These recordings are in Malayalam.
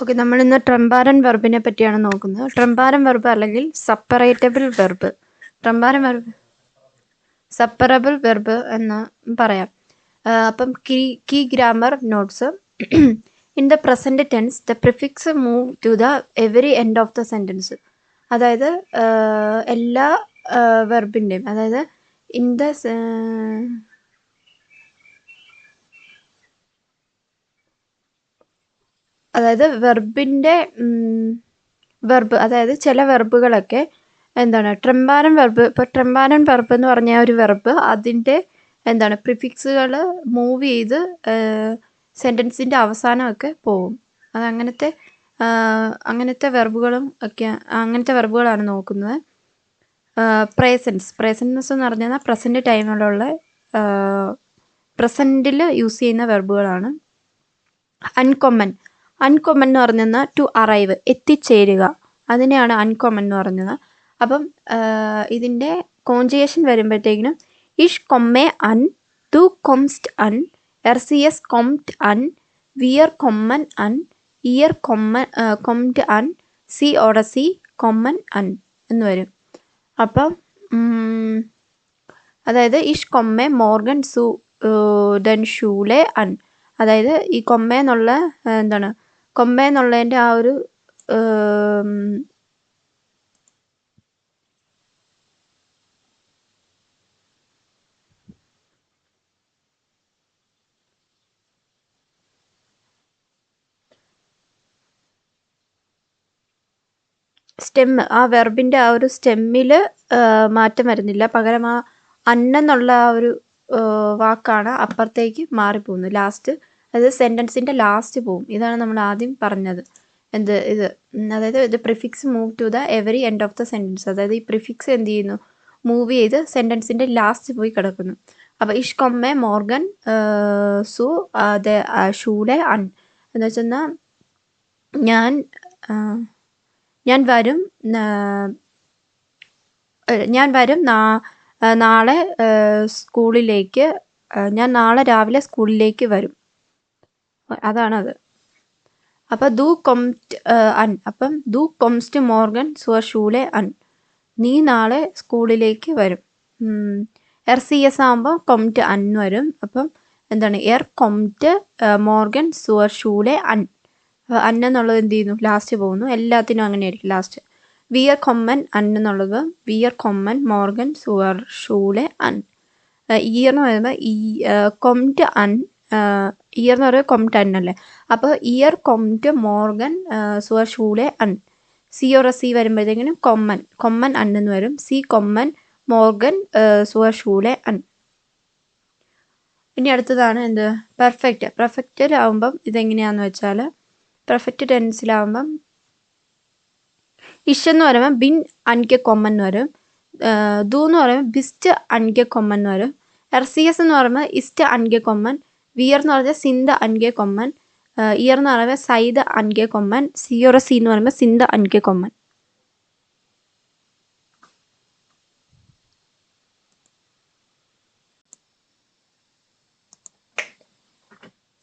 ഓക്കെ, നമ്മളിന്ന് ട്രംപാരൻ വെർബിനെ പറ്റിയാണ് നോക്കുന്നത്. ട്രംപാരൻ വെർബ് അല്ലെങ്കിൽ സപ്പറേറ്റബിൾ വെർബ്. ട്രംപാരൻ വെർബ് സപ്പറബിൾ വെർബ് എന്ന് പറയാം. അപ്പം key grammar notes. In the present tense the prefix move to the very end of the sentence. അതായത് എല്ലാ വെർബിൻ്റെയും, അതായത് ഇൻ ദ വെർബ്, അതായത് ചില വെർബുകളൊക്കെ എന്താണ് ട്രംപാരൻ വെർബ്. ഇപ്പോൾ ട്രംപാരൻ വെർബ് എന്ന് പറഞ്ഞ ഒരു വെർബ് അതിൻ്റെ എന്താണ് പ്രിഫിക്സുകൾ മൂവ് ചെയ്ത് സെൻറ്റൻസിൻ്റെ അവസാനമൊക്കെ പോവും. അത് അങ്ങനത്തെ വെർബുകളാണ് നോക്കുന്നത്. പ്രസൻസ് എന്ന് പറഞ്ഞാൽ പ്രസൻറ്റ് ടൈമിലുള്ള പ്രസൻറ്റിൽ യൂസ് ചെയ്യുന്ന വെർബുകളാണ്. അൺകോമൺ എന്ന് പറഞ്ഞാൽ ടു അറൈവ്, എത്തിച്ചേരുക, അതിനെയാണ് അൺകോമൺ എന്ന് പറഞ്ഞത്. അപ്പം ഇതിൻ്റെ കോൺജുഗേഷൻ വരുമ്പോഴത്തേക്കിനും ഇഷ് കൊമ്മെ അൺ, ദു കൊംസ്റ്റ് അൺ, എർസിയസ് കൊംറ്റ് അൺ, വിയർ കൊമ്മൻ അൺ, ഇയർ കൊംറ്റ് അൺ, സി ഓടസി കൊമ്മൻ അൺ എന്ന് വരും. അപ്പം അതായത് ഇഷ് കൊമ്മെ മോർഗൻ സു ദെൻ ഷൂലെ അൺ. അതായത് ഈ കൊമ്മേന്നുള്ളതിൻ്റെ ആ ഒരു ആ വെർബിൻ്റെ ആ ഒരു സ്റ്റെമ്മിൽ മാറ്റം വരുന്നില്ല. പകരം ആ അന്നെന്നുള്ള ആ ഒരു വാക്കാണ് അപ്പുറത്തേക്ക് മാറിപ്പോകുന്നത്. ലാസ്റ്റ്, അതായത് സെൻറ്റൻസിൻ്റെ ലാസ്റ്റ് പോവും. ഇതാണ് നമ്മൾ ആദ്യം പറഞ്ഞത്. അതായത് ഇത് prefix move to the very end of the sentence. അതായത് ഈ പ്രിഫിക്സ് എന്ത് ചെയ്യുന്നു, മൂവ് ചെയ്ത് സെൻറ്റൻസിൻ്റെ ലാസ്റ്റ് പോയി കിടക്കുന്നു. അപ്പോൾ ഇഷ് കൊമ്മെ മോർഗൻ സു ഷൂലെ അൺ എന്ന് വെച്ചെന്നാൽ ഞാൻ വരും നാളെ സ്കൂളിലേക്ക്, ഞാൻ നാളെ രാവിലെ സ്കൂളിലേക്ക് വരും. അതാണത്. അപ്പം ദു കൊംറ്റ് അൺ. അപ്പം ദു കൊംസ്റ്റ് മോർഗൻ സുവർ ഷൂലെ അൺ, നീ നാളെ സ്കൂളിലേക്ക് വരും. RCS ആകുമ്പോൾ കൊംറ്റ് അൺ വരും. അപ്പം എന്താണ്, എർ കൊംറ്റ് മോർഗൻ സുവർ ഷൂലെ അൺ. അന്നെന്നുള്ളത് എന്ത് ചെയ്യുന്നു, ലാസ്റ്റ് പോകുന്നു. എല്ലാത്തിനും അങ്ങനെയായിരിക്കും ലാസ്റ്റ്. വിയർ കൊമ്മൻ അൺ എന്നുള്ളത് വിയർ കൊമ്മൻ മോർഗൻ സുവർ ഷൂലെ അൺ. ഇയർ എന്ന് പറയുമ്പോൾ കൊംറ്റ് അൺ, ഇയർ എന്ന് പറയുമ്പോൾ കൊംറ്റ് അൺ അല്ലേ. അപ്പോൾ ഇയർ കൊംറ്റ് മോർഗൻ സുവർ ഷൂലെ അൺ. സി ഓർ സി വരുമ്പോഴത്തേക്കിനും കൊമ്മൻ അൺ എന്ന് വരും. സി കൊമ്മൻ മോർഗൻ സുവർ ഷൂലെ അൺ. ഇനി അടുത്തതാണ് എന്ത്, പെർഫെക്റ്റിലാവുമ്പം ഇതെങ്ങനെയാണെന്ന് വെച്ചാൽ, പെർഫെക്റ്റ് ടെൻസിലാവുമ്പം ഇഷ് എന്ന് പറയുമ്പോൾ ബിൻ അൻകെ കൊമ്മൻ എന്ന് വരും. ദു എന്ന് പറയുമ്പോൾ ബിസ്റ്റ് അൻകെ കൊമ്മൻ എന്ന് വരും. RCS എന്ന് പറയുമ്പോൾ ഇസ്റ്റ് അൻകെ കൊമ്മൻ. വിയർ എന്ന് പറഞ്ഞാൽ സിന്ത അൻകെ കൊമ്മൻ. ഇയർ എന്ന് പറയുമ്പോൾ സൈദ അൻകെ കൊമ്മൻ. സി എന്ന് പറയുമ്പോൾ സിന്ത അൻകെ കൊമ്മൻ.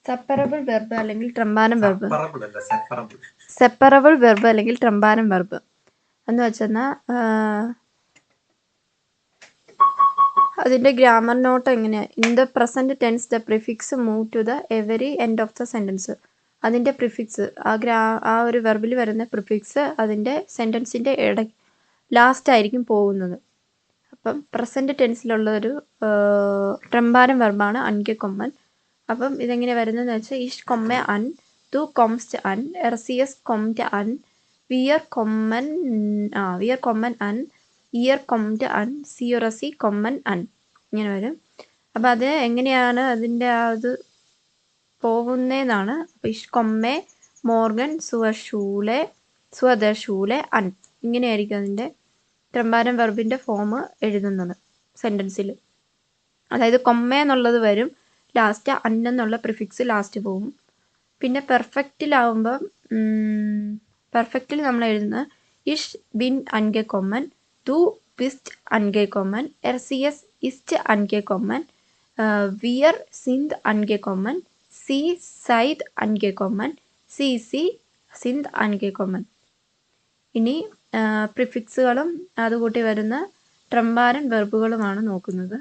സെപ്പറബിൾ വെർബ് അല്ലെങ്കിൽ ട്രംപാരൻ വെർബ്. സെപ്പറബിൾ വെർബ് അല്ലെങ്കിൽ ട്രംപാരൻ വെർബ് എന്ന് വെച്ചാൽ അതിൻ്റെ ഗ്രാമർ നോട്ട് എങ്ങനെയാണ്. In the present tense the prefix move to the very end of the sentence. അതിൻ്റെ പ്രിഫിക്സ്, ആ ഒരു വെർബിൽ വരുന്ന പ്രിഫിക്സ് അതിൻ്റെ സെൻറ്റൻസിൻ്റെ ലാസ്റ്റ് ആയിരിക്കും പോകുന്നത്. അപ്പം പ്രസൻറ്റ് ടെൻസിലുള്ളൊരു ട്രംപാരൻ വെർബാണ് അൻകെ കൊമ്മൻ. അപ്പം ഇതെങ്ങനെ വരുന്നതെന്ന് വെച്ചാൽ ഇഷ് കൊമ്മെ അൺ, ദു കൊംസ്റ്റ് അൺ, RCS കൊംറ്റ് അൺ, വിയർ കൊമ്മൻ അൺ, ഇയർ കൊംറ്റ് അൺ, സി കൊമ്മൻ അൺ, ഇങ്ങനെ വരും. അപ്പം അത് എങ്ങനെയാണ് അതിൻ്റെ ആ ഇത് പോകുന്നതെന്നാണ്. അപ്പോൾ ഇഷ് കൊമ്മെ മോർഗൻ സുവർ ഷൂലെ അൺ, ഇങ്ങനെയായിരിക്കും അതിൻ്റെ ട്രംപാരൻ വെർബിൻ്റെ ഫോം എഴുതുന്നത് സെൻറ്റൻസിൽ. അതായത് കൊമ്മ എന്നുള്ളത് വരും ലാസ്റ്റ്, അന്നെന്നുള്ള പ്രിഫിക്സ് ലാസ്റ്റ് പോകും. പിന്നെ പെർഫെക്റ്റിൽ നമ്മൾ എഴുതുന്നത് ഇഷ് ബിൻ അൻകെ കൊമ്മൻ, ദു ബിസ്റ്റ് അൻകെ കൊമ്മൻ, RCS ഇസ്റ്റ് അൻകെ കൊമ്മൻ, വിയർ സിന്ത് അൻകെ കൊമ്മൻ, സി സൈദ് അൻകെ കൊമ്മൻ, സി സിന്ത് അൻകേക്കൊമ്മൻ. ഇനി പ്രിഫിക്സുകളും അതുകൂട്ടി വരുന്ന ട്രംബാരൻ വെർബുകളുമാണ് നോക്കുന്നത്.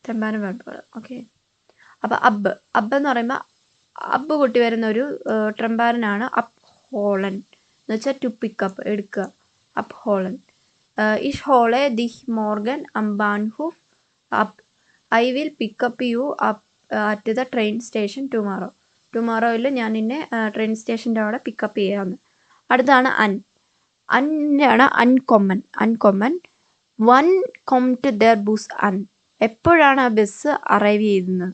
ട്രംബാരൻ വെർബുകൾ. ഓക്കെ. അപ്പോൾ അബ് എന്ന് പറയുമ്പോൾ അബ് കൂട്ടി വരുന്ന ഒരു ട്രംബാരനാണ് അപ്പ് ഹോളൻ എന്ന് വെച്ചാൽ ടു പിക്കപ്പ്, എടുക്കുക. അപ്പ് ഹോളൻ. ഇഷ് ഹോളെ ദിഹ് മോർഗൻ അംബാൻഹുഫ് അപ്പ്. I will pick up you up at the train station tomorrow. ടുമാറോയിൽ ഞാൻ നിന്നെ ട്രെയിൻ സ്റ്റേഷൻ്റെ അവിടെ പിക്കപ്പ് ചെയ്യാമെന്ന്. അടുത്താണ് അന്നാണ് അൺകോമൺ. വൺ കം ടു ദർ ബുസ് അൺ. എപ്പോഴാണ് ആ ബസ് അറൈവ് ചെയ്യുന്നത്,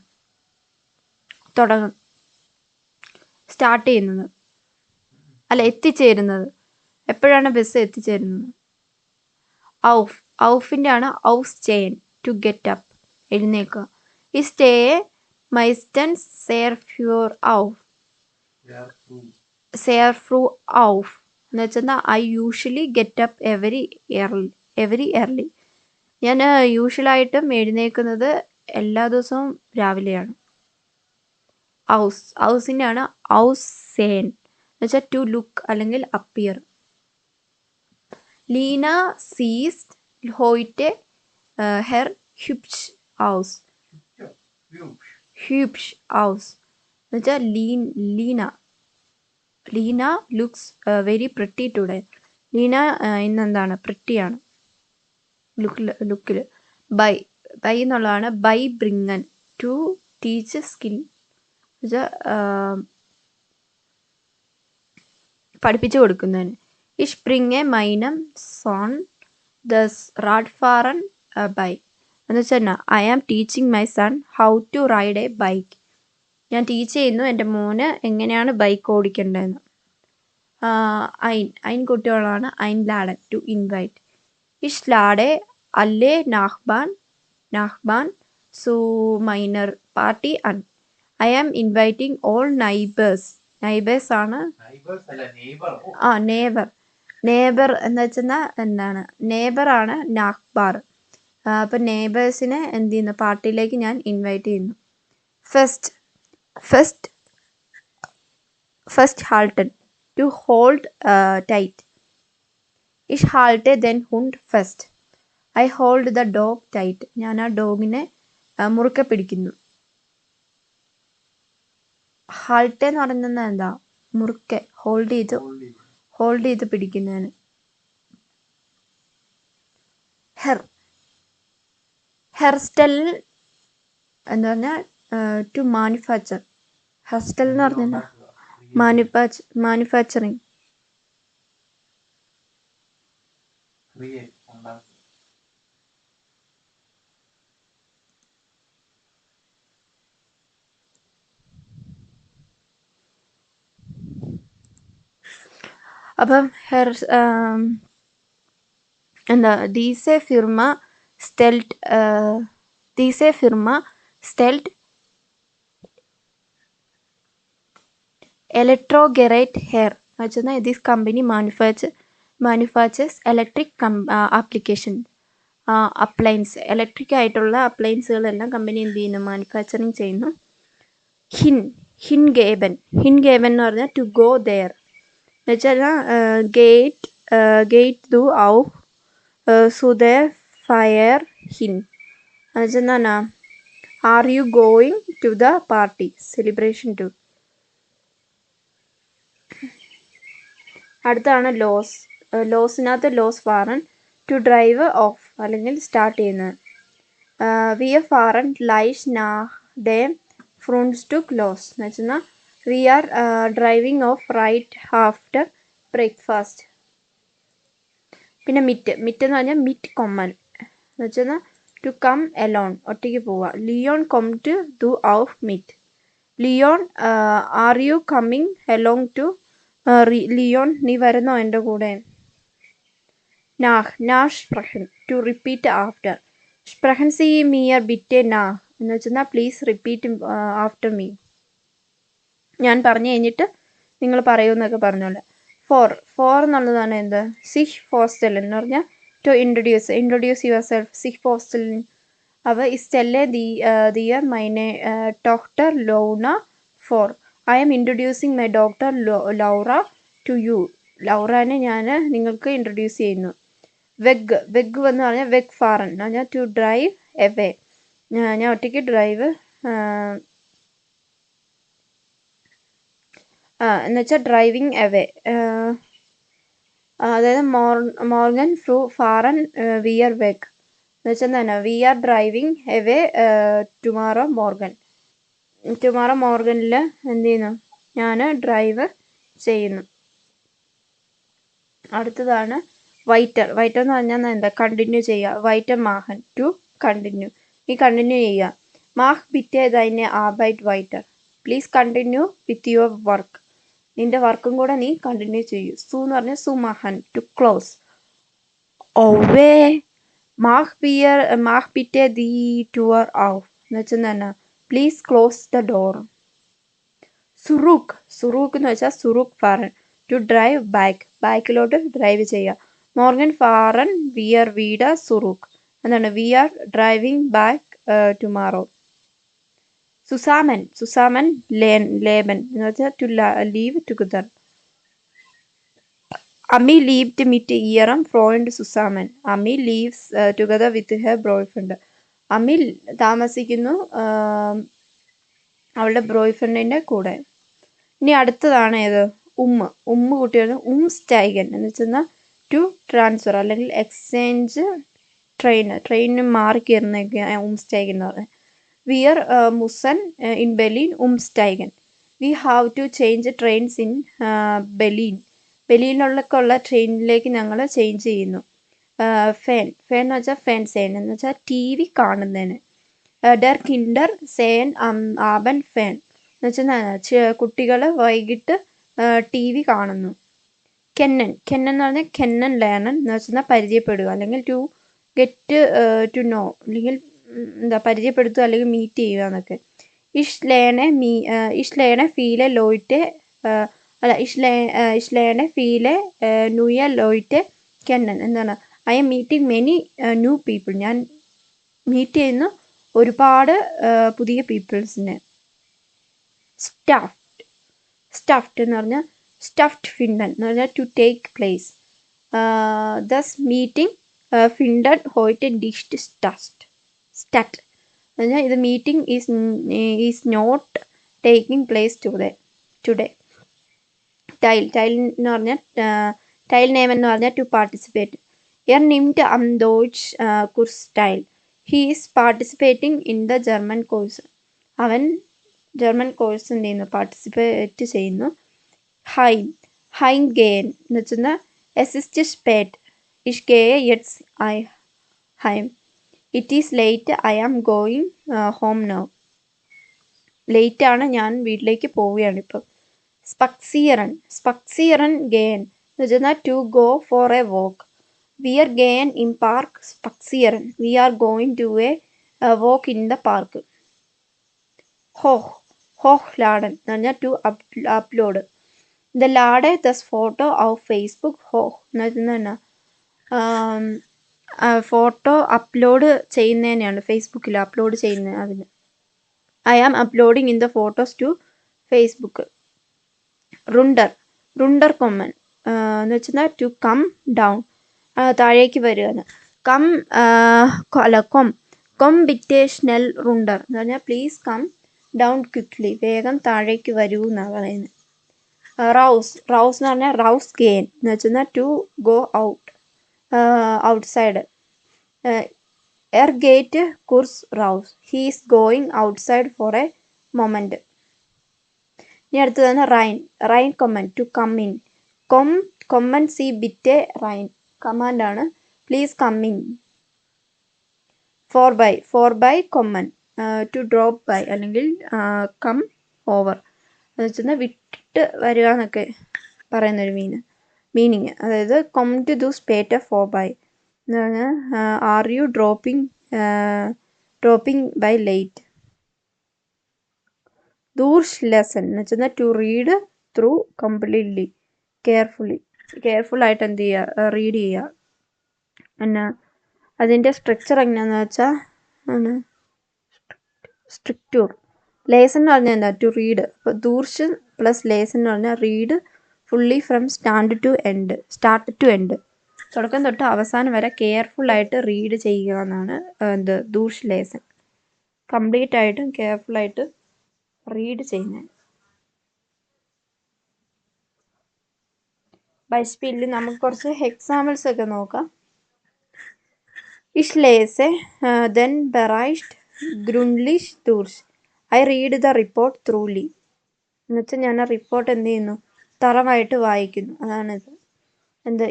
സ്റ്റാർട്ട് ചെയ്യുന്നത്, അല്ല എത്തിച്ചേരുന്നത്, എപ്പോഴാണ് ബസ് എത്തിച്ചേരുന്നത്? ഔഫിൻ്റെ ആണ് ഔസ് ചെയിൻ, ടു ഗെറ്റ് അപ്പ്, എഴുന്നേക്കുക. ഈ സ്റ്റേ മൈസ്റ്റൻ സെയർ ഫ്യൂർ ഔഫ്, സെയർ ഫ്രൂ ഔഫ് എന്ന് വെച്ചാൽ I usually get up every early. ഞാൻ യൂഷ്വലായിട്ടും എഴുന്നേക്കുന്നത് എല്ലാ ദിവസവും രാവിലെയാണ്. ഔസിൻ്റെ ആണ് ഔസ് സേൻ എന്ന് വെച്ചാൽ ടു ലുക്ക് അല്ലെങ്കിൽ അപ്പിയർ. ലീന സീസ് ഹോയിറ്റെ ഹെർ ഹ്യൂപ്ഷ് ഔസ്. ഹ്യൂപ്ഷ് ഔസ് എന്ന് വെച്ചാൽ Lena looks very pretty today. Lena ഇന്നെന്താണ്, പ്രിട്ടിയാണ് ലുക്കിൽ. ബൈ എന്നുള്ളതാണ് ബൈ ബ്രിങ്ങൻ, ടു ടീച്ച് സ്കിൽ, പഠിപ്പിച്ചു കൊടുക്കുന്നതിന്. ഇഷ് ബ്രിങ്ങെ മൈനം സോൺ ദസ് റാഡ്ഫാറൻ ബൈക്ക് എന്ന് വെച്ചാൽ I am teaching my son how to ride a bike. ഞാൻ ടീച്ച് ചെയ്യുന്നു എൻ്റെ മോന് എങ്ങനെയാണ് ബൈക്ക് ഓടിക്കേണ്ടതെന്ന്. ഐൻ കുട്ടികളാണ് ഐൻ ലാഡൻ, ടു ഇൻവൈറ്റ്. ഇഷ് ലാഡെ അല്ലേ നാഹ്ബാൻ സു മൈനർ പാർട്ടി അൺ. I am inviting all neighbours. Neighbours ആണ് നേബർ എന്ന് വെച്ചാൽ എന്താണ്, നേബറാണ് നാഹ്ബാർ. അപ്പം നേബേഴ്സിനെ എന്ത് ചെയ്യുന്നു, പാർട്ടിയിലേക്ക് ഞാൻ ഇൻവൈറ്റ് ചെയ്യുന്നു. ഫസ്റ്റ് ഹാൾട്ടൻ, ടു ഹോൾഡ് ടൈറ്റ്. ഇഷ് ഹാൾട്ടെ ദെൻ ഹുണ്ട് ഫസ്റ്റ്. I hold the dog tight. ഞാൻ ആ ഡോഗിനെ മുറുക്കെ പിടിക്കുന്നു. ഹാൾട്ടെ എന്ന് പറയുന്നത് എന്താ, മുറുക്കെ ഹോൾഡ് ചെയ്ത് പിടിക്കുന്നതിന്. ഹെർസ്റ്റൽ എന്ന് പറഞ്ഞാൽ ടു മാനുഫാക്ചർ. ഹെർസ്റ്റൽ എന്ന് പറഞ്ഞാൽ മാനുഫാക്ചറിങ്. അപ്പം എന്താ, ദീസെ ഫിർമ സ്റ്റെൽറ്റ് electrogyrate hair എന്ന് വെച്ചാൽ this company manufacturers electric appliance. Electric ആയിട്ടുള്ള അപ്ലയൻസുകളെല്ലാം കമ്പനി എന്ത് ചെയ്യുന്നു, മാനുഫാക്ചറിങ് ചെയ്യുന്നു. ഹിൻഗേബൻ എന്ന് പറഞ്ഞാൽ ടു ഗോ ദെയർ എന്ന് വെച്ചാൽ ഗേറ്റ് ദു ഔ സുദേ ഫയർ ഹിൻ എന്ന് വെച്ചാൽ എന്താണ്, are you going to the party celebration too. അടുത്താണ് ലോസിനകത്ത് ലോസ് ഫാറൻ, ടു ഡ്രൈവ് ഓഫ് അല്ലെങ്കിൽ സ്റ്റാർട്ട് ചെയ്യുന്നത്. വി എ ഫാറൻ ലൈഷ് നാഹ് ഡേ ഫ്രൂൺസ് ടു ക്ലോസ് എന്ന് വെച്ചാൽ we are driving off right after breakfast. പിന്നെ മിറ്റ് എന്ന് പറഞ്ഞാൽ മിറ്റ് കൊമ്മൻ എന്ന് വെച്ചാൽ ടു കം എലോൺ, ഒറ്റയ്ക്ക് പോവുക. ലിയോൺ കം ടു ദു ഔഫ് മിറ്റ്. Leon are you coming along too. Leon നീ വരുന്നോ എൻ്റെ കൂടെ. നാഹ് സ്പ്രഹൻ, ടു റിപ്പീറ്റ് ആഫ്റ്റർ. സ്പ്രഹൻ സി മിയർ ബിറ്റെ നാഹ് എന്ന് വെച്ചാൽ പ്ലീസ് റിപ്പീറ്റ് ആഫ്റ്റർ മീ. ഞാൻ പറഞ്ഞു കഴിഞ്ഞിട്ട് നിങ്ങൾ പറയുമെന്നൊക്കെ പറഞ്ഞോളെ. ഫോർ എന്നുള്ളതാണ് എന്ത്, സിഹ് ഫോസ്റ്റൽ എന്ന് പറഞ്ഞാൽ ടു ഇൻട്രൊഡ്യൂസ് യുവർ സെൽഫ്. സിഹ് ഫോസ്റ്റൽ. അപ്പോൾ ഇസ്റ്റെല്ലെ ദിയർ മൈനെ ടോക്ടർ ലോണ ഫോർ. I am introducing my doctor Laura to you. ലൗറാനെ ഞാൻ നിങ്ങൾക്ക് ഇൻട്രൊഡ്യൂസ് ചെയ്യുന്നു. വെഗ് എന്ന് പറഞ്ഞാൽ വെഗ് ഫാറൻ എന്ന് പറഞ്ഞാൽ ടു ഡ്രൈവ് എവേ. ഞാൻ ഒറ്റയ്ക്ക് ഡ്രൈവ് എന്ന് വെച്ചാൽ ഡ്രൈവിങ് എവേ. അതായത് മോർഗൻ ഫ്രൂ ഫാറൻ വിയർ വെഗ് എന്ന് വെച്ചാൽ എന്താണ്, we are driving away tomorrow മോർഗൻ. ടുമാറോ മോർഗനിൽ എന്ത് ചെയ്യുന്നു, ഞാൻ ഡ്രൈവ് ചെയ്യുന്നു. അടുത്തതാണ് വൈറ്റർ. വൈറ്റർ എന്ന് പറഞ്ഞാൽ എന്താ, കണ്ടിന്യൂ ചെയ്യുക. വൈറ്റർ മാഹൻ ടു കണ്ടിന്യൂ, നീ കണ്ടിന്യൂ ചെയ്യുക. മാഹ് ബിറ്റെ ദൈനെ ആർബൈറ്റ് വൈറ്റർ, please continue with your work, നിന്റെ വർക്കും കൂടെ നീ കണ്ടിന്യൂ ചെയ്യൂ. സു എന്ന് പറഞ്ഞാൽ സുമഹൻ ടു ക്ലോസ്. ഓവേ മാഹ് ബിറ്റെ ദി ടൂർ ഔഫ് എന്ന് വെച്ചാൽ തന്നെ പ്ലീസ് ക്ലോസ് ദ ഡോർ. സുറൂക്ക് എന്ന് വെച്ചാൽ സുറൂക്ക് ഫാറൻ ടു ഡ്രൈവ് ബാക്കിലോട്ട് ഡ്രൈവ് ചെയ്യുക. മോർഗൻ ഫാറൻ വിയർ വീഡ സുറൂക്ക്, എന്താണ്, we are driving back tomorrow. സുസാമൻ ലേബൻ എന്ന് വെച്ചാൽ ടു ലീവ് ടുഗദർ. അമ്മി ലീവ്ഡ് മിറ്റ് ഇയറും ഫ്രോയിൻഡ് സുസാമൻ. അമ്മി leaves together with her boyfriend. അമ്മി താമസിക്കുന്നു അവളുടെ ബോയ്ഫ്രണ്ടിൻ്റെ കൂടെ. ഇനി അടുത്തതാണ് ഏത്, ഉമ്മ കുട്ടികൾ. സ്റ്റൈഗൻ എന്ന് വെച്ചാൽ ടു ട്രാൻസ്ഫർ അല്ലെങ്കിൽ എക്സ്ചേഞ്ച് ട്രെയിനിന് മാറി കയറുന്നതൊക്കെ സ്റ്റൈഗൻ എന്ന് പറയുന്നത്. വിയർ മുസൻ ഇൻ ബെലീൻ സ്റ്റൈഗൻ. We have to change trains in ബെലീനിലുള്ള ട്രെയിനിലേക്ക് ഞങ്ങൾ ചേഞ്ച് ചെയ്യുന്നു. ഫാൻ എന്ന് വെച്ചാൽ ഫാൻ സേൻ എന്ന് വെച്ചാൽ ടി വി കാണുന്നതിന്. ഡർ കിൻഡർ സേൻ ആബൻ ഫാൻ എന്ന് വെച്ചാൽ കുട്ടികൾ വൈകിട്ട് ടി വി കാണുന്നു. കെന്നൻ എന്ന് പറഞ്ഞാൽ കെന്നൻ ലേണൻ എന്ന് വെച്ചാൽ പരിചയപ്പെടുക അല്ലെങ്കിൽ ടു ഗെറ്റ് ടു നോ, അല്ലെങ്കിൽ എന്താ പരിചയപ്പെടുത്തുക അല്ലെങ്കിൽ മീറ്റ് ചെയ്യുക എന്നൊക്കെ. ഇഷ്ലേനെ ഫീലെ ലോയിറ്റെ ഇഷ്ലേനെ ഫീലെ ന്യൂയ ലോയിറ്റെ കെന്നൻ എന്താണ്, I M meeting many new people, ഞാൻ മീറ്റ് ചെയ്യുന്നു ഒരുപാട് പുതിയ പീപ്പിൾസിനെ. സ്റ്റഫ്ഡ് എന്ന് പറഞ്ഞാൽ സ്റ്റഫ്ഡ് ഫിൻഡൻ എന്ന് പറഞ്ഞാൽ ടു ടേക്ക് പ്ലേസ്. ദസ് മീറ്റിംഗ് ഫിൻഡൻ ഹോയിറ്റ് ഡിഷ്ഡ് സ്റ്ററ്റ് എന്ന് പറഞ്ഞാൽ ഇത് meeting is not taking place today. ടൈൽ എന്ന് പറഞ്ഞാൽ ടൈൽ നെയിം എന്ന് പറഞ്ഞാൽ ടു പാർട്ടിസിപ്പേറ്റ്. നിംറ്റ് അം ദോയ്ച്ച് കുർസ് ടൈൽ, he is participating in the German course, അവൻ ജർമ്മൻ കോഴ്സ് എന്ത് ചെയ്യുന്നു, പാർട്ടിസിപ്പേറ്റ് ചെയ്യുന്നു. ഹൈൻ ഗെയിൻ എന്ന് വെച്ചാൽ എസിസ്റ്റ് സ്പേറ്റ് ഇഷ് ഗെയെ യെറ്റ്സ് ഐ ഹൈം, it is late I am going home now, late ആണ് ഞാൻ വീട്ടിലേക്ക് പോവുകയാണ് ഇപ്പം. സ്പക്സിയറൻ ഗെയിൻ എന്ന് വെച്ചാൽ to go for a walk. വി ആർ ഗെയിൻ ഇൻ പാർക്ക് സ്പക്സിയറൻ, we are going to a walk in the park. ഹോഹ് ലാഡൻ എന്ന് പറഞ്ഞാൽ ടു അപ്ലോഡ്. ദ ലാഡെ ദസ് ഫോട്ടോ ഓഫ് ഫേസ്ബുക്ക്. ഹോഹ് എന്ന് വെച്ചാൽ ഫോട്ടോ അപ്ലോഡ് ചെയ്യുന്നതിനെയാണ്, ഫേസ്ബുക്കിൽ അപ്ലോഡ് ചെയ്യുന്നത് അതിന്. I am uploading in the photos to Facebook. റുണ്ടർ കൊമ്മൻ എന്ന് വെച്ചാൽ ടു കം ഡൗൺ, താഴേക്ക് വരികയാണ്. കൊം ബിറ്റെ സ്നെൽ റുണ്ടർ എന്ന് പറഞ്ഞാൽ പ്ലീസ് കം ഡൗൺ ക്വിക്ക്ലി, വേഗം താഴേക്ക് വരൂ എന്നാണ് പറയുന്നത്. റൗസ് എന്ന് പറഞ്ഞാൽ റൗസ് ഗെയിൻ എന്ന് വെച്ചാൽ ടു ഗോ ഔട്ട്സൈഡ്. ഗേറ്റ് കുർസ് റൗസ്, he is going outside for a moment. ഇനി അടുത്തതാണ് റൈൻ കൊമ്മൻ ടു കം ഇൻ. കൊമ്മൻ സി ബിറ്റെ റൈൻ, കമാൻഡാണ്, പ്ലീസ് കം ഇൻ. ഫോർ ബൈ കൊമ്മൻ ടു ഡ്രോപ്പ് ബൈ അല്ലെങ്കിൽ കം ഓവർ എന്ന് വെച്ചാൽ വിട്ടിട്ട് വരിക എന്നൊക്കെ പറയുന്നൊരു മീനിങ്. അതായത് കം ടു ദു സ്പേറ്റ് ഫോർ ബൈ എന്ന് പറഞ്ഞാൽ are you dropping by late. ദൂർഷ് ലെസൺ എന്ന് വെച്ചാൽ ടു റീഡ് ത്രൂ കംപ്ലീറ്റ്ലി കെയർഫുള്ളായിട്ട് എന്ത് ചെയ്യുക, റീഡ് ചെയ്യുക. പിന്നെ അതിൻ്റെ സ്ട്രക്ചർ എങ്ങനെയാണെന്ന് വെച്ചാൽ സ്ട്രിക്റ്റൂർ ലേസൺ എന്ന് പറഞ്ഞാൽ എന്താ? To read. അപ്പോൾ ദൂർഷ് പ്ലസ് ലേസൺ എന്ന് പറഞ്ഞാൽ read fully from start to end. തുടക്കം തൊട്ട് അവസാനം വരെ കെയർഫുള്ളായിട്ട് റീഡ് ചെയ്യുക എന്നാണ് ദൂർഷ് ലേസൺ. കംപ്ലീറ്റ് ആയിട്ടും കെയർഫുള്ളായിട്ട് റീഡ് ചെയ്യുന്നത്. ബൈസ്പീഡിൽ നമുക്ക് കുറച്ച് എക്സാമ്പിൾസ് ഒക്കെ നോക്കാം. Ich lese den Bericht gründlich durch. I read the report thoroughly. എന്നുവെച്ചാൽ ഞാൻ ആ റിപ്പോർട്ട് എന്ത് ചെയ്യുന്നു? തറവായിട്ട് വായിക്കുന്നു. അതാണിത്.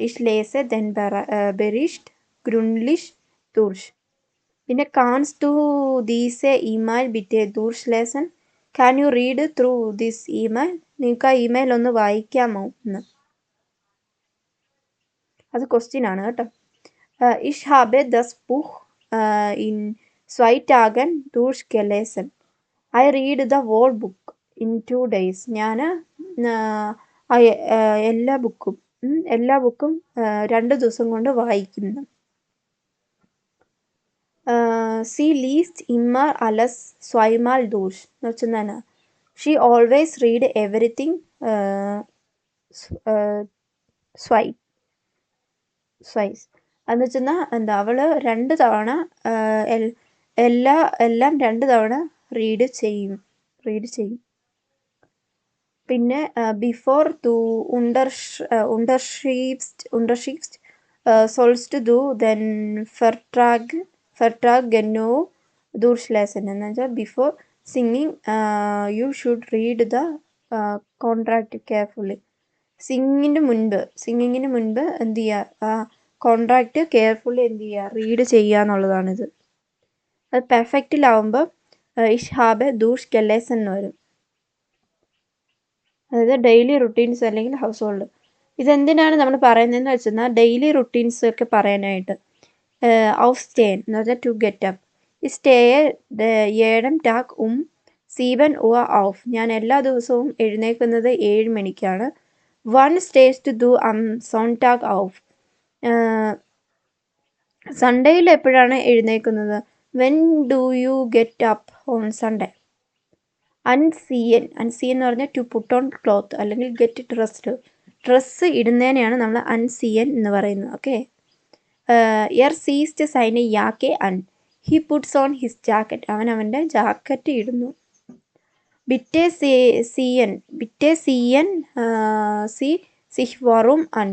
Ich lese den Bericht gründlich durch. പിന്നെ kannst du diese E-mail bitte durchlesen? Can you read through this email? നിങ്ങൾക്ക് ആ ഇമെയിൽ ഒന്ന് വായിക്കാമോ എന്ന്. അത് ക്വസ്റ്റ്യൻ ആണ് കേട്ടോ. Ich habe das Buch in 2 Tagen durchgelesen. I read the whole book in 2 days. ഞാൻ എല്ലാ ബുക്കും 2 ദിവസം കൊണ്ട് വായിക്കുന്നു. Sie liest immer alles zweimal durch. എന്ന് വെച്ചാൽ she always read everything twice. എന്ന് വെച്ചാൽ എന്താ? അവള് 2 തവണ എല്ലാം 2 തവണ റീഡ് ചെയ്യും. പിന്നെ before du unterschriebst sollst du den Vertrag genau durchlesen. എന്ന് വെച്ചാൽ before signing you should read the contract carefully. സിംഗിങ്ങിന് മുൻപ് എന്ത് ചെയ്യുക? കോൺട്രാക്ട് കെയർഫുള്ളി എന്ത് ചെയ്യുക? റീഡ് ചെയ്യുക എന്നുള്ളതാണിത്. അത് പെർഫെക്റ്റിലാവുമ്പോൾ ich habe durchgelesen എന്ന് വരും. അതായത് ഡെയിലി റുട്ടീൻസ് അല്ലെങ്കിൽ ഹൗസ് ഹോൾഡ്. ഇതെന്തിനാണ് നമ്മൾ പറയുന്നതെന്ന് വെച്ചാൽ ഡെയിലി റുട്ടീൻസ് ഒക്കെ പറയാനായിട്ട്. aufstehen എന്ന് വെച്ചാൽ to get up. Ich stehe jeden Tag 7 Uhr auf. ഞാൻ എല്ലാ ദിവസവും എഴുന്നേൽക്കുന്നത് 7 മണിക്കാണ്. Wann stehst du am Sonntag auf? സൺഡേയിൽ എപ്പോഴാണ് എഴുന്നേൽക്കുന്നത്? When do you get up on Sunday? അൺസിയൻ എന്ന് പറഞ്ഞാൽ ടു പുട്ട് ഓൺ ക്ലോത്ത് അല്ലെങ്കിൽ ഗെറ്റ് ഡ്രസ്സ് ഇടുന്നതിനെയാണ് നമ്മൾ അൺസിയൻ എന്ന് പറയുന്നത്. ഓക്കെ. സീസ്റ്റ് സൈന യാക്കെ അൺ. He puts on his jacket. അവൻ്റെ ജാക്കറ്റ് ഇടുന്നു. ബിറ്റെ സിയൻ സി സിഹ് വറും അൺ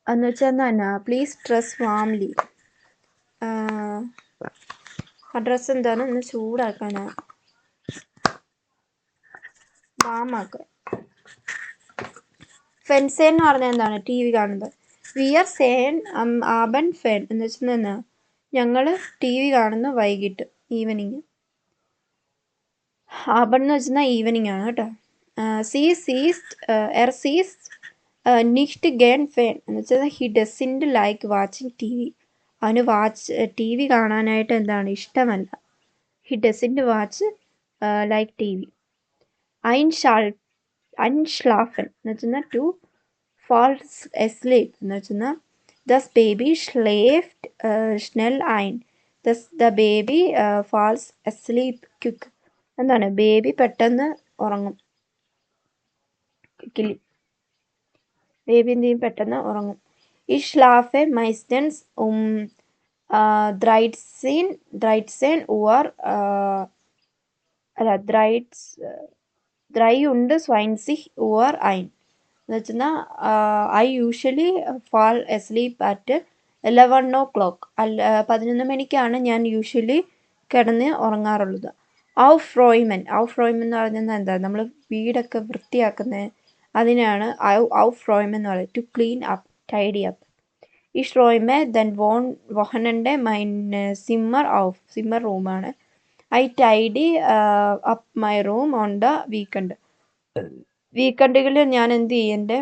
എന്ന് വെച്ചാൽ എന്നാ? Please dress warmly. ആ ഡ്രസ്സ് എന്താണ്? ഒന്ന് ചൂടാക്കാനാണ്. വാമാക്കുക. ഫെൻസേൻ എന്ന് പറഞ്ഞാൽ എന്താണ്? ടി വി കാണുന്നത്. വി ആർ സേൻ ആബൻ ഫെൻ എന്ന് വെച്ചാൽ എന്നാ? ഞങ്ങൾ ടി വി കാണുന്നു വൈകിട്ട്, ഈവനിങ്. ആബൺ എന്ന് വെച്ചാൽ ഈവനിങ് ആണ് കേട്ടോ. സീസ്റ്റ് നിഷ്ട് ഗേൺ ഫെൻ എന്ന് വെച്ചാൽ he doesn't like watching TV. അവന് ടി വി കാണാനായിട്ട് എന്താണ്? ഇഷ്ടമല്ല. He doesn't watch like TV. einschlafen എന്ന് വെച്ചാൽ ടു ഫാൾസ് asleep എന്ന് വെച്ചാൽ ദസ് ബേബി schläft schnell ein. The baby falls asleep quick. എന്താണ്? ബേബി പെട്ടെന്ന് ഉറങ്ങും. ബേബി എന്ത് ചെയ്യും? പെട്ടെന്ന് ഉറങ്ങും. Ich schlafe meistens 13 Uhr 23 Uhr ein. എന്ന് വെച്ചാൽ I usually fall asleep at 11 o'clock. 11 മണിക്കാണ് ഞാൻ യൂഷ്വലി കിടന്ന് ഉറങ്ങാറുള്ളത്. ഔഫ്രോയ്മൻ എന്ന് പറഞ്ഞാൽ എന്താ? നമ്മൾ വീടൊക്കെ വൃത്തിയാക്കുന്നത്, അതിനാണ് ഔഫ്രോയ്മൻ എന്ന് പറയുന്നത്. To clean up, tidy up. Ich räume den Wochenende mein Zimmer റൂമാണ്. I tidy up my room on the weekend. വീക്കെൻഡുകളിൽ ഞാൻ എന്ത് ചെയ്യും? എൻ്റെ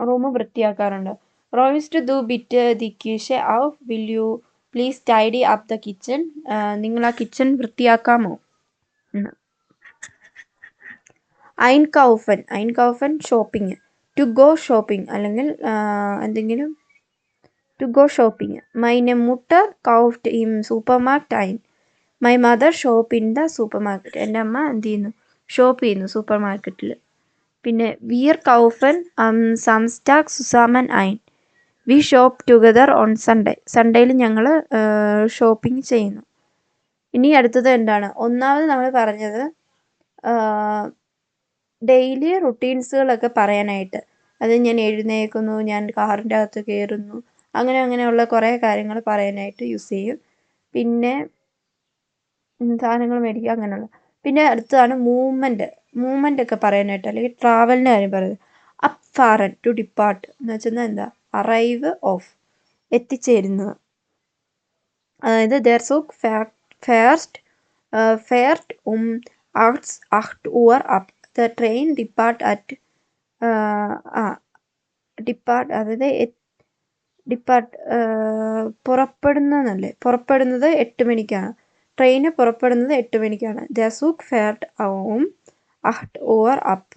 റൂം വൃത്തിയാക്കാറുണ്ട്. റോയിസ്റ്റ് ദു ബിറ്റ് ദി കിച്ചൺ ഔഫ്. Will you please tidy up the kitchen. നിങ്ങൾ ആ കിച്ചൺ വൃത്തിയാക്കാമോ? ഐൻകൗഫൻ ഷോപ്പിംഗ്. ടു ഗോ ഷോപ്പിംഗ് അല്ലെങ്കിൽ എന്തെങ്കിലും ടു ഗോ ഷോപ്പിംഗ്. മൈനെ മുട്ടർ കൗഫ്റ്റ് ഇം സൂപ്പർ മാർക്കറ്റ് ein. My mother shop in the supermarket. എൻ്റെ അമ്മ എന്ത് ചെയ്യുന്നു? ഷോപ്പ് ചെയ്യുന്നു സൂപ്പർ മാർക്കറ്റിൽ. പിന്നെ വിയർ കൗഫൻ സംസ്റ്റാക് സുസാമൻ ഐൻ. We shop together on Sunday. സൺഡേയിൽ ഞങ്ങൾ ഷോപ്പിംഗ് ചെയ്യുന്നു. ഇനി അടുത്തത് എന്താണ്? ഒന്നാമത് നമ്മൾ പറഞ്ഞത് ഡെയിലി റുട്ടീൻസുകളൊക്കെ പറയാനായിട്ട്. അത് ഞാൻ എഴുന്നേൽക്കുന്നു, ഞാൻ കാറിൻ്റെ അകത്ത് കയറുന്നു, അങ്ങനെയുള്ള കുറേ കാര്യങ്ങൾ പറയാനായിട്ട് യൂസ് ചെയ്യും. പിന്നെ സാധനങ്ങൾ മേടിക്കുക, അങ്ങനെയുള്ള. പിന്നെ അടുത്തതാണ് മൂവ്മെൻ്റ് ഒക്കെ പറയാനായിട്ട്, അല്ലെങ്കിൽ ട്രാവലിൻ്റെ കാര്യം പറയുന്നത്. അപ്പ് ഫാറൻ ടു ഡിപ്പാർട്ട് എന്ന് വെച്ചാൽ എന്താ? അറൈവ് ഓഫ്, എത്തിച്ചേരുന്നത്. അതായത് ദർ സൂക്ക് ഫേർസ്റ്റ് ഫെയർട്ട് ആർട്സ് 8 Uhr അപ്പ്. ദ ട്രെയിൻ ഡിപ്പാർട്ട് അറ്റ് അതായത് പുറപ്പെടുന്നത് 8 മണിക്കാണ്. ട്രെയിന് പുറപ്പെടുന്നത് 8 മണിക്കാണ്. ദ സൂക്ക് ഫെയർട്ട് 8 Uhr അപ്പ്.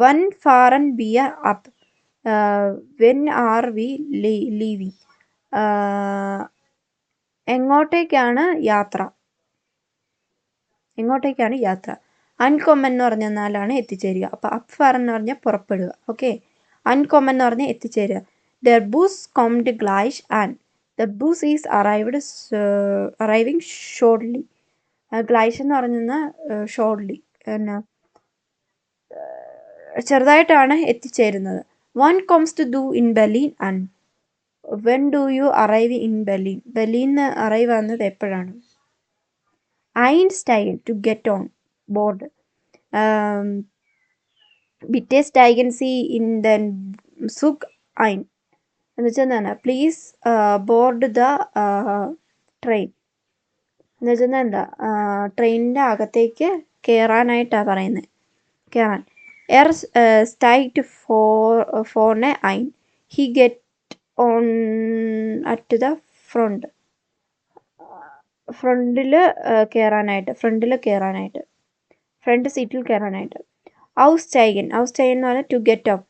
വൺ ഫാറൻ ബിയർ അപ്പ്. When are we leaving. എങ്ങോട്ടേക്കാണ് യാത്ര? അൺകോമൻ എന്ന് പറഞ്ഞാലാണ് എത്തിച്ചേരുക. അപ്പോൾ അപ്പ് ഫാർ എന്ന് പറഞ്ഞാൽ പുറപ്പെടുക. ഓക്കെ. അൺകോമൻ എന്ന് പറഞ്ഞാൽ എത്തിച്ചേരുക. ദർ ബൂസ് കോംഡ് ഗ്ലൈഷ് ആൻഡ്. The bus is arriving shortly. ഗ്ലൈഷ് എന്ന് പറഞ്ഞാൽ ഷോർട്ട്ലി, പിന്നെ ചെറുതായിട്ടാണ് എത്തിച്ചേരുന്നത്. വൺ കോംസ് ടു ഡു ഇൻ ബെർലിൻ ആൻഡ്. When do you arrive in Berlin. ബെർലിന്ന് അറൈവ് ആകുന്നത് എപ്പോഴാണ്? einsteigen to get on board. Bitte steigen Sie in den Zug ein. എന്ന് വെച്ചാൽ എന്താണ്? പ്ലീസ് ബോർഡ് ദ ട്രെയിൻ എന്ന് വെച്ചാൽ എന്താ? ട്രെയിനിൻ്റെ അകത്തേക്ക് കയറാനായിട്ടാണ് പറയുന്നത്. കയറാൻ. സ്റ്റൈറ്റ് ഫോർനെ ഐൻ. He get on at the front. ഫ്രണ്ടിൽ കയറാനായിട്ട്, ഫ്രണ്ട് സീറ്റിൽ കയറാനായിട്ട്. ഔസ്റ്റൈഗൻ എന്ന് പറഞ്ഞാൽ ടു ഗെറ്റ് ഓഫ്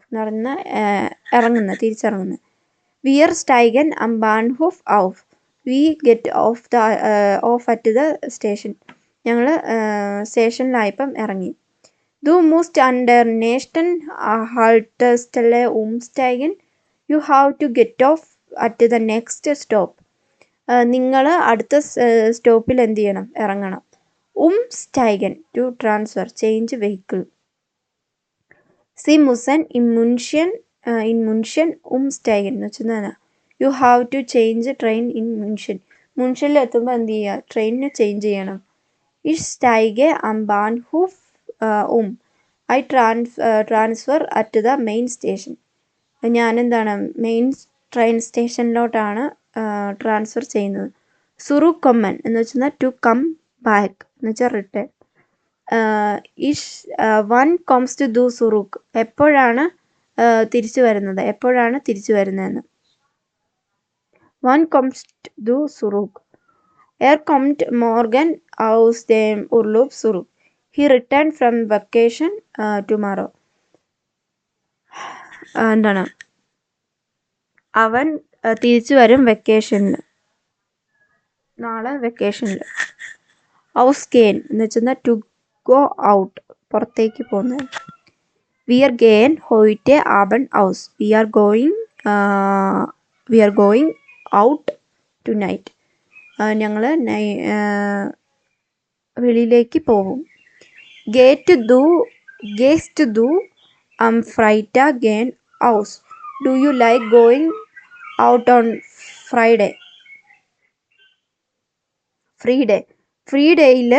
എന്ന് പറഞ്ഞാൽ തിരിച്ചിറങ്ങുന്നത്. വിയർ സ്റ്റൈഗൻ അം ബാൻഹോഫ് ഔഫ്. We get off at the station. ഞങ്ങൾ സ്റ്റേഷനിലായപ്പം ഇറങ്ങി. ദു മൂസ്റ്റ് അണ്ടർ നേഷൻ ഹാൾട്ടസ്റ്റലെ സ്റ്റൈഗൻ. You have to get off at the next stop. നിങ്ങൾ അടുത്ത സ്റ്റോപ്പിൽ എന്ത് ചെയ്യണം? ഇറങ്ങണം. സ്റ്റൈഗൻ ടു ട്രാൻസ്ഫർ, ചേഞ്ച് വെഹിക്കിൾ. സി മുസൻ ഇൻ മുൻഷ്യൻ സ്റ്റൈഗൻ എന്ന് വെച്ചാൽ you have to change train in München. മുൻഷ്യനിൽ എത്തുമ്പോൾ എന്ത് ചെയ്യുക? ട്രെയിനിന് ചേഞ്ച് ചെയ്യണം. ഇഷ് സ്റ്റൈഗെ അം ബാൻഹൂഫ് I transfer at the main station. ഞാനെന്താണ്? മെയിൻ ട്രെയിൻ സ്റ്റേഷനിലോട്ടാണ് ട്രാൻസ്ഫർ ചെയ്യുന്നത്. സുറുക്കൊമ്മൻ എന്ന് വെച്ചാൽ ടു കം ബാക്ക് എന്ന് വെച്ചാൽ റിട്ടേൺ. വൺ കോംസ് ടു ദു സുറുക്ക്. എപ്പോഴാണ് തിരിച്ചു വരുന്നതെന്ന്. വൺ കോംസ് ടു ദു സുറുക്ക്. കോംറ്റ് മോർഗൻ ഔസ് ദം ഉർലൂബ് സുറുക്ക്. He return from vacation tomorrow. എന്താണ്? അവൻ തിരിച്ചു വരും വെക്കേഷനിൽ, നാളെ വെക്കേഷനിൽ. ഔസ്ഗെയിൻ എന്ന് വെച്ചാൽ ടു ഗോ ഔട്ട്, പുറത്തേക്ക് പോകുന്നത്. വിയർ ഗെയിൻ ഹോയിറ്റെ ആബൺ ഔസ്. We are going out tonight. ഞങ്ങൾ വെളിയിലേക്ക് പോകും. ഗേസ്റ്റ് ദു ഫ്രൈറ്റ ഗെയിൻ ഔസ്. Do you like going out on free ഡേയിൽ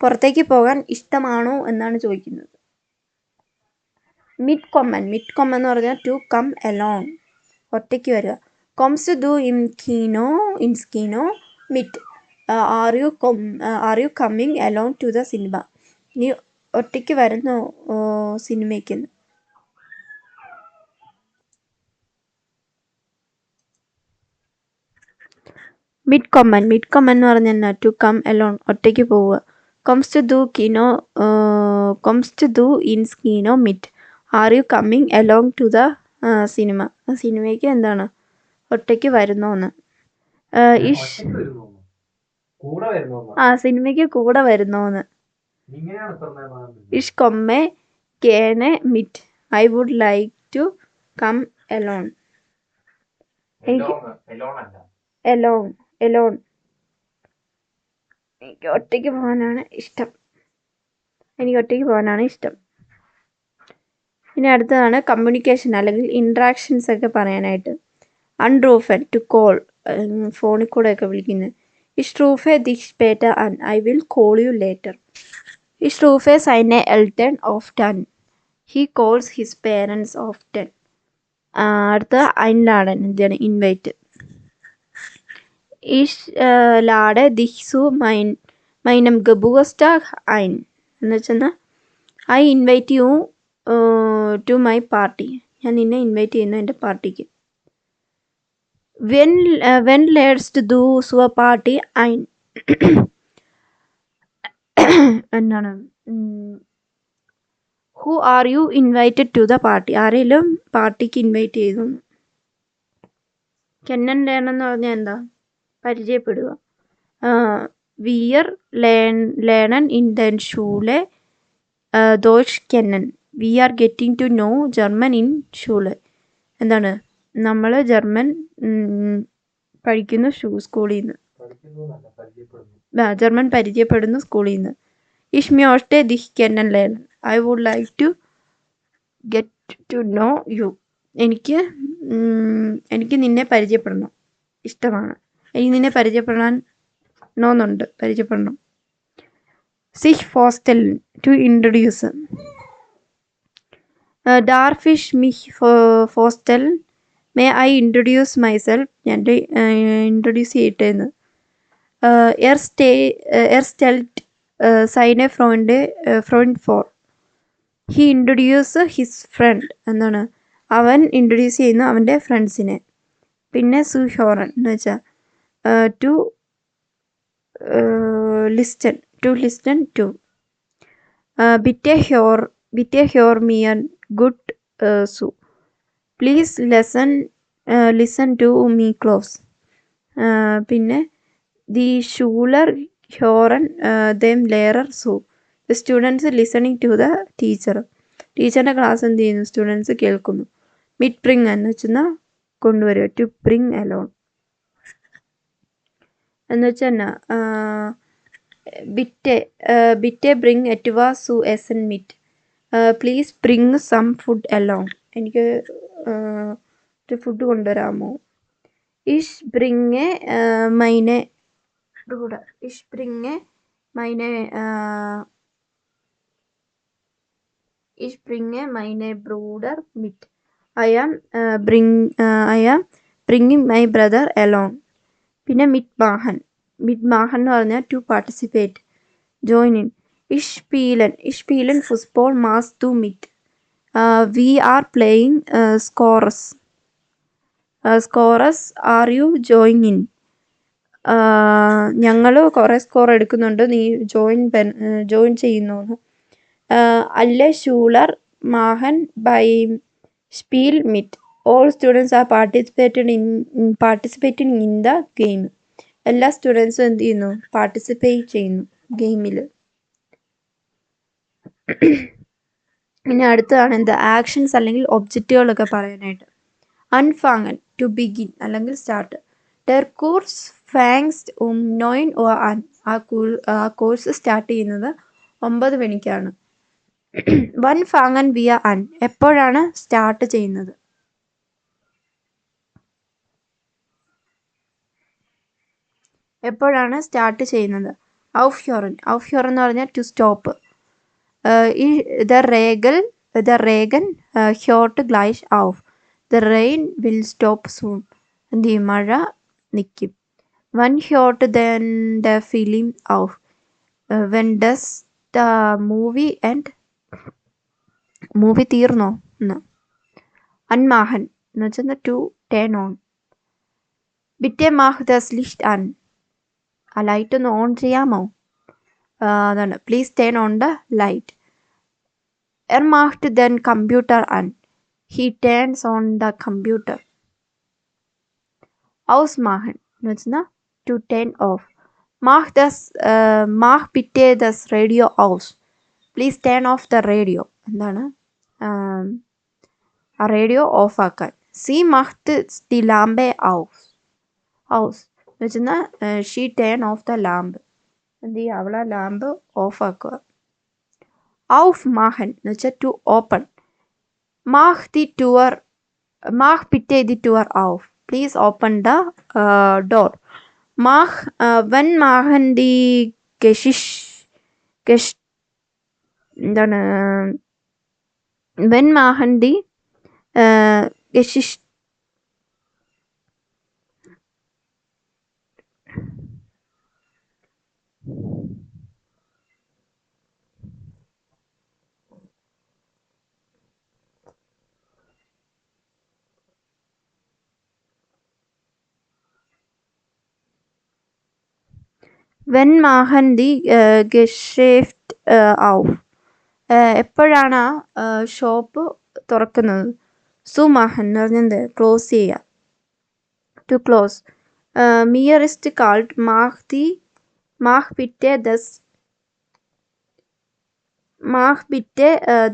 പുറത്തേക്ക് പോകാൻ ഇഷ്ടമാണോ എന്നാണ് ചോദിക്കുന്നത്. മിഡ് കൊമ്മൻ എന്ന് പറഞ്ഞാൽ ടു കം എലോൺ, ഒറ്റയ്ക്ക് വരിക. കൊംസ് ഡു ഇൻ സ്കീനോ മിഡ്. Are you coming alone to the cinema. നീ ഒറ്റയ്ക്ക് വരുന്നോ സിനിമയ്ക്ക്? മിഡ് കൊമ്മൻ എന്ന് പറഞ്ഞാൽ ടു കം എലോൺ, ഒറ്റയ്ക്ക് പോവുക. കൊംസ് ടു ദു ഇൻ സ്കീനോ മിഡ്. Are you coming along to the cinema. സിനിമയ്ക്ക് എന്താണ്? ഒറ്റയ്ക്ക് വരുന്നോന്ന്. ഇഷ് സിനിമയ്ക്ക് കൂടെ വരുന്നോന്ന്. ഇഷ് കൊമ്മെ കേനെ മിറ്റ് I would like to come alone. Alone alone എനിക്ക് ഒറ്റയ്ക്ക് പോകാനാണ് ഇഷ്ടം. ഇനി അടുത്തതാണ് കമ്മ്യൂണിക്കേഷൻ അല്ലെങ്കിൽ ഇൻട്രാക്ഷൻസ് ഒക്കെ പറയാനായിട്ട്. അൺറൂഫൻ ടു കോൾ, ഫോണിൽ കൂടെ ഒക്കെ വിളിക്കുന്നത്. ഇഷ് റൂഫെ ദിഷ് സ്പേറ്റ അൻ I will call you later. ഇഷ് റൂഫെ സൈനെ എൽട്ടൺ ഓഫ്റ്റൻ he calls his parents often. അടുത്ത ഐൻലാഡൻ, എന്താണ് ഇൻവൈറ്റ്. ഇഷ് ലാഡെ ദിഹ് സു മൈനം ഗബുഗസ്റ്റാഗ് ഐൻ എന്ന് വെച്ചാൽ I invite you to my party, ഞാൻ നിന്നെ ഇൻവൈറ്റ് ചെയ്യുന്നു എൻ്റെ പാർട്ടിക്ക്. വെൻ ലേഡ്സ്റ്റ് ദു സുവ പാർട്ടി ഐൻ എന്താണ് who are you invited to the party, ആരെങ്കിലും പാർട്ടിക്ക് ഇൻവൈറ്റ് ചെയ്തു. കെന്നൻ ലേണെന്ന് പറഞ്ഞാൽ എന്താ, പരിചയപ്പെടുക. വിയർ ലേണൻ ഇൻ ദൻ ഷൂലെ ദോഷ് കെന്നൻ we are getting to know German in ഷൂലെ, എന്താണ് നമ്മൾ ജർമ്മൻ പഠിക്കുന്നു സ്കൂളിൽ നിന്ന്, ജർമ്മൻ പരിചയപ്പെടുന്നു സ്കൂളിൽ നിന്ന്. ഇഷ് മ്യോഷ്ടെ ദിഹ് കെന്നൻ ലേണൻ I would like to get to know you, എനിക്ക് നിന്നെ പരിചയപ്പെടണം, ഇഷ്ടമാണ്, എനിക്ക് നിന്നെ പരിചയപ്പെടണം. സിഹ് ഫോസ്റ്റലിൻ ടു ഇൻട്രൊഡ്യൂസ്. ഡാർഫിഷ് മിഹ് ഫോസ്റ്റൽ മേ ഐ ഇൻട്രൊഡ്യൂസ് മൈസെൽഫ്, ഞാൻ ഇൻട്രൊഡ്യൂസ് ചെയ്യട്ടെ എന്ന്. സ്റ്റെൽറ്റ് സൈനെ ഫ്രോണ്ട് ഫോർ ഹി ഇൻട്രൊഡ്യൂസ് ഹിസ് ഫ്രണ്ട്, എന്താണ് അവൻ ഇൻട്രൊഡ്യൂസ് ചെയ്യുന്നു അവൻ്റെ ഫ്രണ്ട്സിനെ. പിന്നെ സുഹോറൻ എന്ന് വെച്ചാൽ ടു ലിസ്റ്റൻ ടു. ബിറ്റെ ഹ്യോർ മിയർ ഗുഡ് സു please listen to me close. പിന്നെ ദി ഷൂലർ ഹ്യോറൻ ദെം ലെയറർ സു, the students listening to the teacher, ടീച്ചറിൻ്റെ ക്ലാസ് എന്ത് ചെയ്യുന്നു, സ്റ്റുഡൻസ് കേൾക്കുന്നു. മിറ്റ് ബ്രിങ് എന്ന് വെച്ചാൽ കൊണ്ടുവരിക, ടു ബ്രിങ് അലോൺ എന്ന് വെച്ചാൽ എന്നാ, ബിറ്റെ ബ്രിങ് എറ്റുവ സു എസൻ മിറ്റ് please bring some food alone, എനിക്ക് ഒരു ഫുഡ് കൊണ്ടുവരാമോ. ഇഷ് ബ്രിങ്ങെ മൈനെ ബ്രൂഡർ മിറ്റ് I am bringing my brother alone. പിന്നെ മിറ്റ് മാഹൻ എന്ന് പറഞ്ഞാൽ ടു പാർട്ടിസിപ്പേറ്റ്, ജോയിൻ ഇൻ. ഇഷ് പീലൻ ഫുട്ബോൾ മാസ് ടു മിറ്റ് we are playing scores are you join in, ഞങ്ങൾ കുറേ സ്കോർ എടുക്കുന്നുണ്ട്, നീ ജോയിൻ ചെയ്യുന്നു. അല്ലെ ഷൂലർ മാഹൻ ബൈ സ്പീൽ മിറ്റ് all students are participating in the game, എല്ലാ സ്റ്റുഡൻസും എന്ത് ചെയ്യുന്നു, പാർട്ടിസിപ്പേറ്റ് ചെയ്യുന്നു ഗെയിമിൽ. ഇനി അടുത്തതാണ് എന്താ, ആക്ഷൻസ് അല്ലെങ്കിൽ ഒബ്ജക്റ്റുകളൊക്കെ പറയാനായിട്ട്. അൻഫാങ്ങൻ ടു ബിഗിൻ അല്ലെങ്കിൽ സ്റ്റാർട്ട്. ഡെർ കോഴ്സ് ഫാങ്സ്റ്റ് 9 an, ആ കോഴ്സ് സ്റ്റാർട്ട് ചെയ്യുന്നത് 9 മണിക്കാണ്. വൻ ഫാങ്ങൻ വിയ അൻ, എപ്പോഴാണ് സ്റ്റാർട്ട് ചെയ്യുന്നത്. ഔഫ് ഹ്യോറൻ എന്ന് പറഞ്ഞാൽ ടു സ്റ്റോപ്പ്. ദ റേഗൻ ഹ്യോർട്ട് ഗ്ലൈഷ് ഔഫ്, the rain will stop soon, എന്ത് ചെയ്യും, മഴ നിൽക്കും. വൻ ഹ്യോർട്ട് ദെൻ ദ ഫിലിം ഔഫ്, വെൻ ഡസ് ദ മൂവി തീർന്നോ എന്ന്. അൻമാഹൻ എന്ന് വെച്ചാൽ ടു ടേൺ ഓൺ. ബിറ്റെ മാഹ് ദസ് ലിസ്റ്റ് അൻ, ആ ലൈറ്റ് ഒന്ന് ഓൺ ചെയ്യാമോ, അതാണ് please turn on the light. മാഹ്ഡ് ദെൻ കമ്പ്യൂട്ടർ അൻ, he turns on the computer. ഔസ് മാഹൻ എന്ന് വെച്ചാൽ to turn off. Mach bitte das Radio aus. Please turn off the radio. എന്താണ് ആ റേഡിയോ ഓഫ് ആക്കാൻ. C macht die Lampe aus എന്ന് വെച്ചാൽ she turn of the lamp. എന്ത് ചെയ്യുക, അവൾ ആ ലാമ്പ് ഓഫ് ആക്കുക. ഔഫ് മാഹൻ എന്ന് വെച്ചാൽ ടു ഓപ്പൺ. മാഹ് ദി ടൂർ മാഹ് പിറ്റേ ദി ടൂർ ഔഫ്. Please open the door. മാഹ് വൻ മാഹൻ ദി ഗഷിഷ് ഗഷ് എന്താണ് വെൻ മാഹൻ ദി ഗഷിഷ് വെൻ മാഹൻ ദി ഗഷേഫ്റ്റ് ഔഫ്. എപ്പോഴാണ് ആ ഷോപ്പ് തുറക്കുന്നത്? സുമാഹൻ എന്ന് പറഞ്ഞത് ക്ലോസ് ചെയ്യുക. To close. മിയർ ഇസ്റ്റ് കാൾഡ് മാഹ് ബിറ്റെ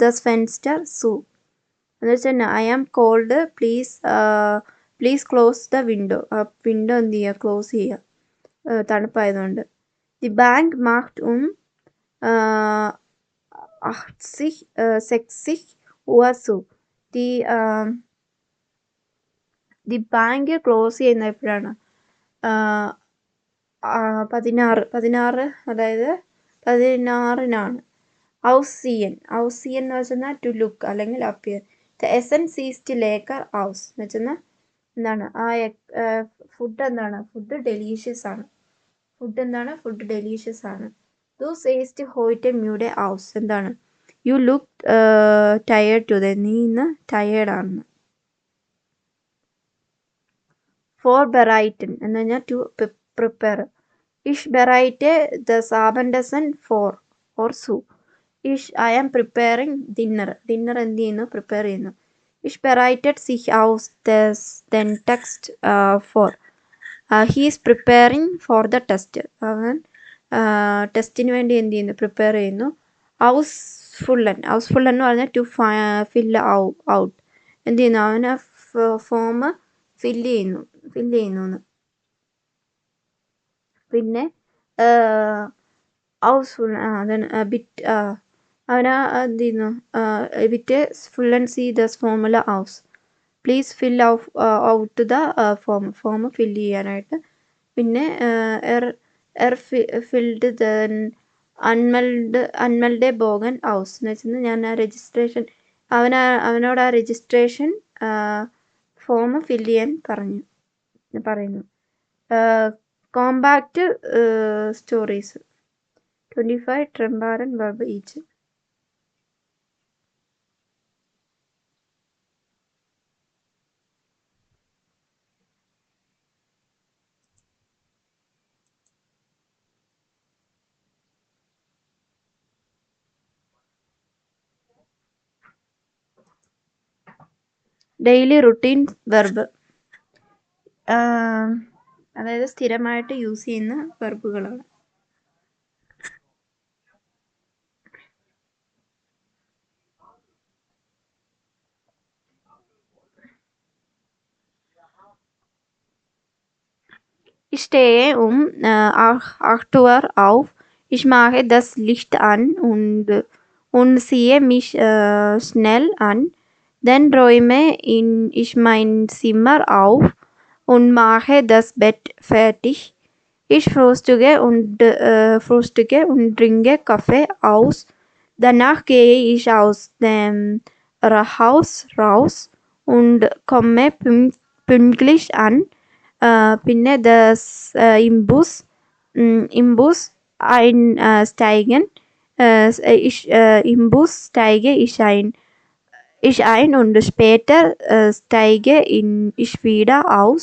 ദസ് ഫെൻസ്റ്റർ സു എന്ന് വെച്ചാൽ I am cold please close the window. ആ വിൻഡോ എന്ത് ചെയ്യുക, ക്ലോസ് ചെയ്യുക, തണുപ്പായതുകൊണ്ട്. ദി ബാങ്ക് മാഹ്റ്റ് 60 Uhr zu. The bank close ചെയ്യുന്ന എപ്പോഴാണ്? 16 അതായത് 16-നാണ്. ഔസിയൻ എന്ന് വെച്ചാൽ ടു ലുക്ക് അല്ലെങ്കിൽ അപ്പിയർ. ദ എസൻസ് ഈസ് ടു ലേക്കർ ഔസ് എന്ന് വെച്ചാൽ എന്താണ് ആ ഫുഡ് എന്താണ്, ഫുഡ് ഡെലീഷ്യസ് ആണ്. ഫുഡ് ഡെലീഷ്യസ് ആണ്. ദു സേസ്റ്റ് ഹോയിറ്റെ മ്യൂടെ ഔസ് എന്താണ് യു ലുക്ക് ടയേർഡ് ടുഡേ. നീ ഇന്ന് ടയേർഡാണെന്ന്. ഫോർ ബെറൈറ്റൻ എന്ന് പറഞ്ഞാൽ ടു പ്രിപ്പയർ. ഇഷ് ബെറൈറ്റെ ദസ് ആബൻഡസൻ ഫോർ ഓർ സു. I am preparing dinner. Dinner എന്ത് ചെയ്യുന്നു, പ്രിപ്പയർ ചെയ്യുന്നു. ഇഷ് ബെറൈറ്റഡ് സിഹ് ഔസ് ദെൻ ടെക്സ്റ്റ് ഫോർ. He is preparing for the test. അവൻ ടെസ്റ്റിന് വേണ്ടി എന്ത് ചെയ്യുന്നു, പ്രിപ്പയർ ചെയ്യുന്നു. ഔസ് ഫുള്ളൻ എന്ന് പറഞ്ഞാൽ ടു ഫില്ല് ഔട്ട്. എന്ത് ചെയ്യുന്നു, അവന് ഫോം ഫില്ല് ചെയ്യുന്നു. പിന്നെ ഔസ് ഫുൾ അതാണ് ബിറ്റ് അവന് എന്ത് ചെയ്യുന്നു, ബിറ്റ് ഫുൾ ആൻഡ് സി ദസ് ഫോമുല ഔസ്. Please fill out the form fill ചെയ്യാനായിട്ട്. പിന്നെ ഫിൽഡ് ദെൻ അൺമൽഡ് ബോഗൻ ഔസ് എന്ന് വെച്ചാൽ ഞാൻ ആ രജിസ്ട്രേഷൻ അവനോട് ആ രജിസ്ട്രേഷൻ ഫോം ഫില്ല് ചെയ്യാൻ പറയുന്നു. കോമ്പാക്റ്റ് സ്റ്റോറീസ് 25 ട്രെമ്പാരൻ verb each. Daily routine verb അതായത് സ്ഥിരമായിട്ട് യൂസ് ചെയ്യുന്ന വെർബുകളാണ്. Ich stehe um 8 Uhr auf. Ich mache das Licht an und ziehe mich schnell an. Dann räume ich mein Zimmer auf und mache das Bett fertig. Ich frühstücke und trinke Kaffee aus. Danach gehe ich aus dem Haus raus und komme pünktlich an. പിന്നെ im Bus einsteigen. Im Bus steige ich ein und später steige ich wieder aus.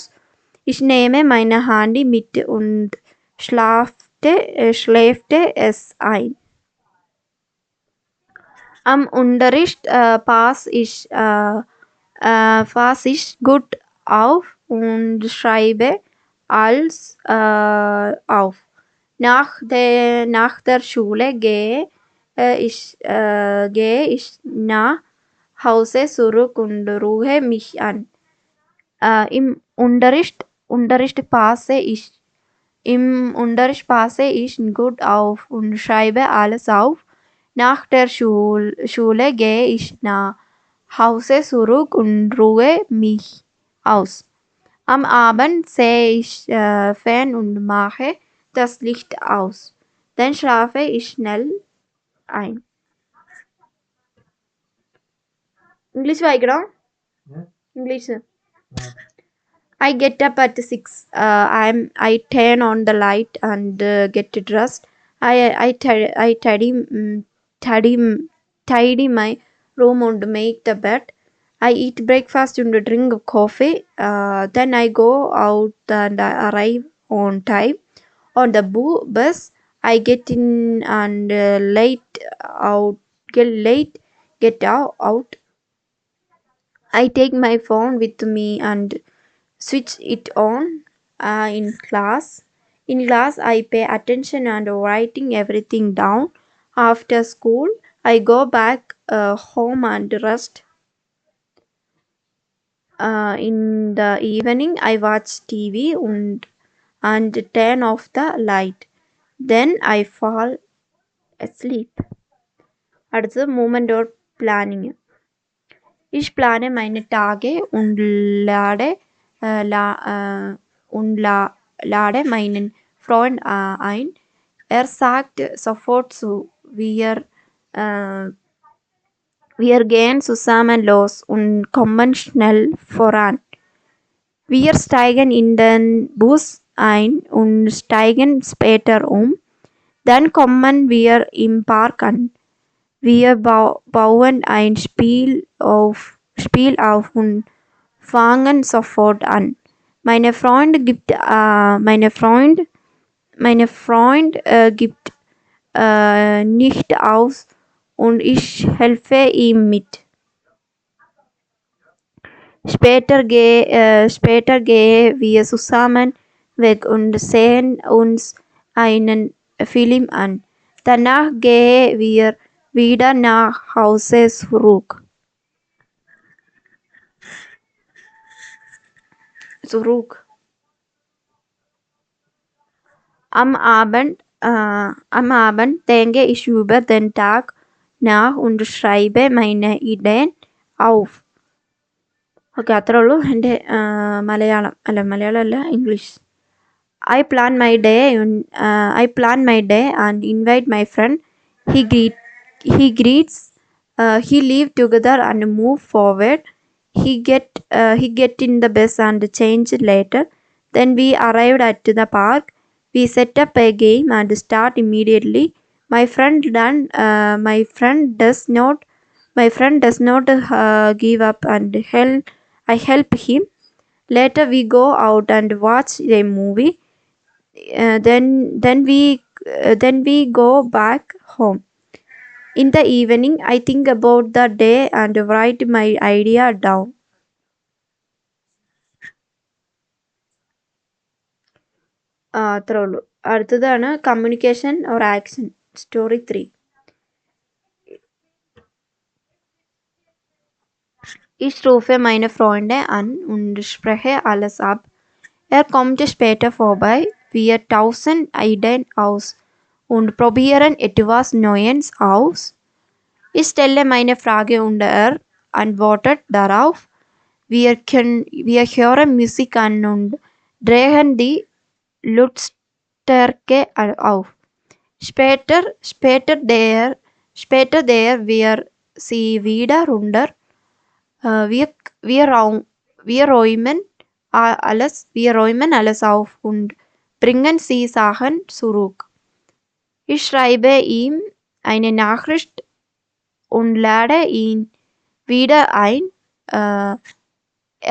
Ich nehme meine Handy mit und schläfte es ein. Am Unterricht pass ich gut auf und schreibe als auf. Nach der Schule gehe ich nach Hause zurück und ruhe mich an. Im Unterricht passe ich gut auf und schreibe alles auf. Nach der Schule gehe ich nach Hause zurück und ruhe mich aus. Am Abend sehe ich fern und mache das Licht aus. Dann schlafe ich schnell ein. English വായിക്കണോ? English. I get up at 6. I turn on the light and get dressed. I tidy my room and make the bed. I eat breakfast and drink coffee. Then I go out and I arrive on time on the bus. I get in and get out. I take my phone with me and switch it on in class. In class, I pay attention and writing everything down. After school, I go back home and rest. In the evening, I watch TV and turn off the light. Then I fall asleep. അടുത്തത് movement or planning. Ich plane meine Tage und lade meinen Freund ein. Er sagt sofort zu. Wir gehen zusammen los und kommen schnell voran. Wir steigen in den Bus ein und steigen später um. Dann kommen wir im Park an. Wir bauen ein Spiel auf und fangen sofort an. Mein Freund gibt nicht aus und ich helfe ihm mit. Später gehen wir zusammen weg und sehen uns einen Film an. Danach gehen wir wieder nach Hause zurück. Am Abend denke ich über den Tag nach und schreibe meine Ideen auf. Okay, അത്രേ ഉള്ളൂ എൻ്റെ Malayalam English. I plan my day and invite my friend. He greets. He leave together and move forward. He get in the bus and change later. Then we arrived at the park. We set up a game and start immediately. My friend does not give up and I help him. Later we go out and watch a movie. Then we go back home. In the evening, I think about the day and write my idea down. അത്രേ ഉള്ളൂ. അടുത്തതാണ് communication or action. Story 3. Ich rufe meine Freunde an und spreche alles ab. Er kommt später vorbei. Wir tauschen Ideen aus und probieren etwas Neues aus. Ich stelle meine Frage und er antwortet darauf. Wir hören Musik an und drehen die Lautstärke auf. Später der wir sie wieder runter. Wir räumen alles auf und bringen sie Sachen zurück. Ich schreibe ihm eine Nachricht und lade ihn wieder ein.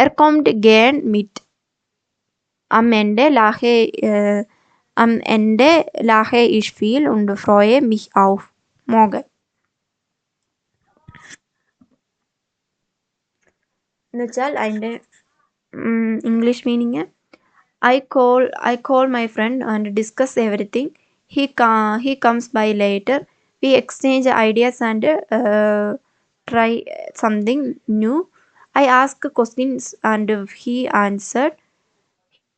Er kommt gern mit. Am Ende lache ich viel und freue mich auf morgen. എന്നുവെച്ചാൽ അതിൻ്റെ English meaning, I call my friend and discuss everything. He comes by later. We exchange ideas and try something new. I ask questions and he answered.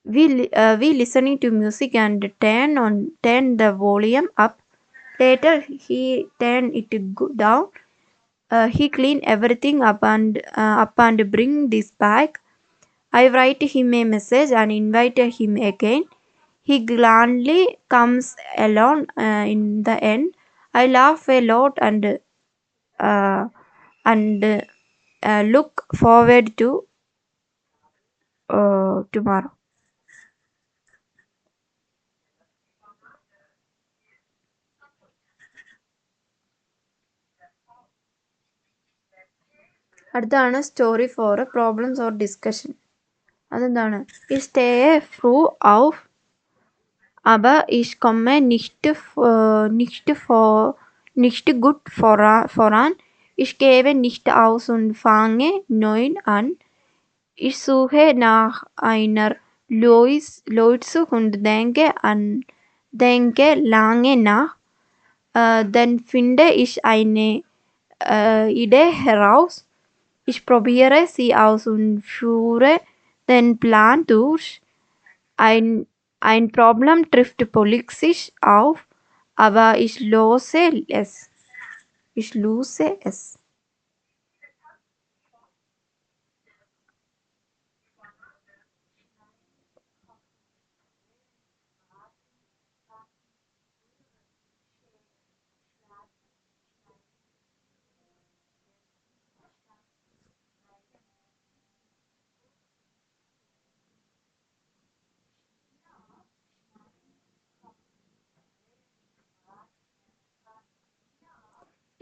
We listening to music and turn the volume up. Later he turned it down. He clean everything up and bring this back. I write him a message and invite him again. He gladly comes along in the end. I laugh a lot uh, and look forward to tomorrow. അടുത്താണ് story for problems or discussion. അതെന്താണ്? ഈ stay ഫ്രൂ of aber ich komme nicht gut voran. Ich gebe nicht aus und fange neu an. Ich suche nach einer Lösung und denke lange nach. Dann finde ich eine Idee heraus. Ich probiere sie aus und führe den Plan durch. Ein, ein Problem trifft politisch auf, aber ich löse es. Ich löse es.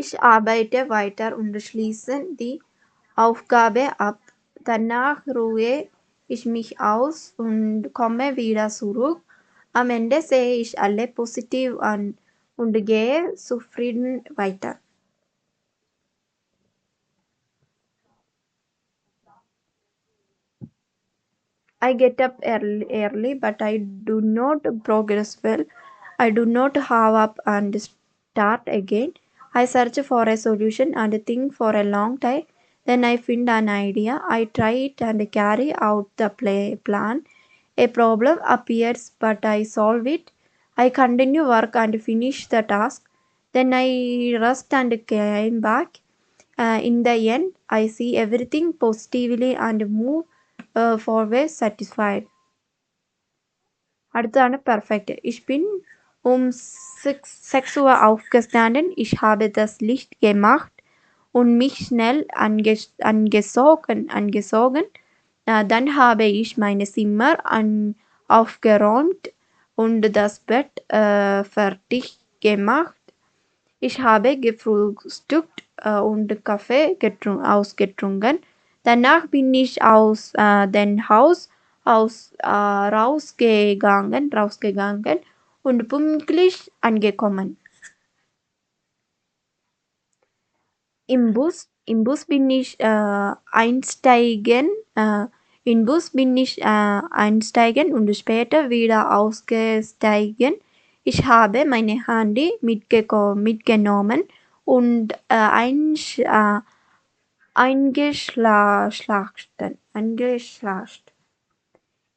Ich arbeite weiter und schließe die Aufgabe ab. Danach ruhe ich mich aus und komme wieder zurück. Am Ende sehe ich alle positiv an und gehe zufrieden weiter. I get up early, but I do not progress well. I do not have up and start again. I search for a solution and think for a long time. Then I find an idea. I try it and carry out the plan. A problem appears, but I solve it. I continue work and finish the task. Then I rest and came back. In the end, I see everything positively and move forward satisfied. അടുത്തതാണ് perfect. Ich bin um 6 Uhr aufgestanden. Ich habe das Licht gemacht und mich schnell angezogen. Dann habe ich mein Zimmer aufgeräumt und das Bett fertig gemacht. Ich habe gefrühstückt und Kaffee ausgetrunken. Danach bin ich aus dem Haus rausgegangen und pünktlich angekommen. Im Bus bin ich einsteigen. Einsteigen und später wieder ausgestiegen. Ich habe meine Handy mitgenommen und eingeschlafen.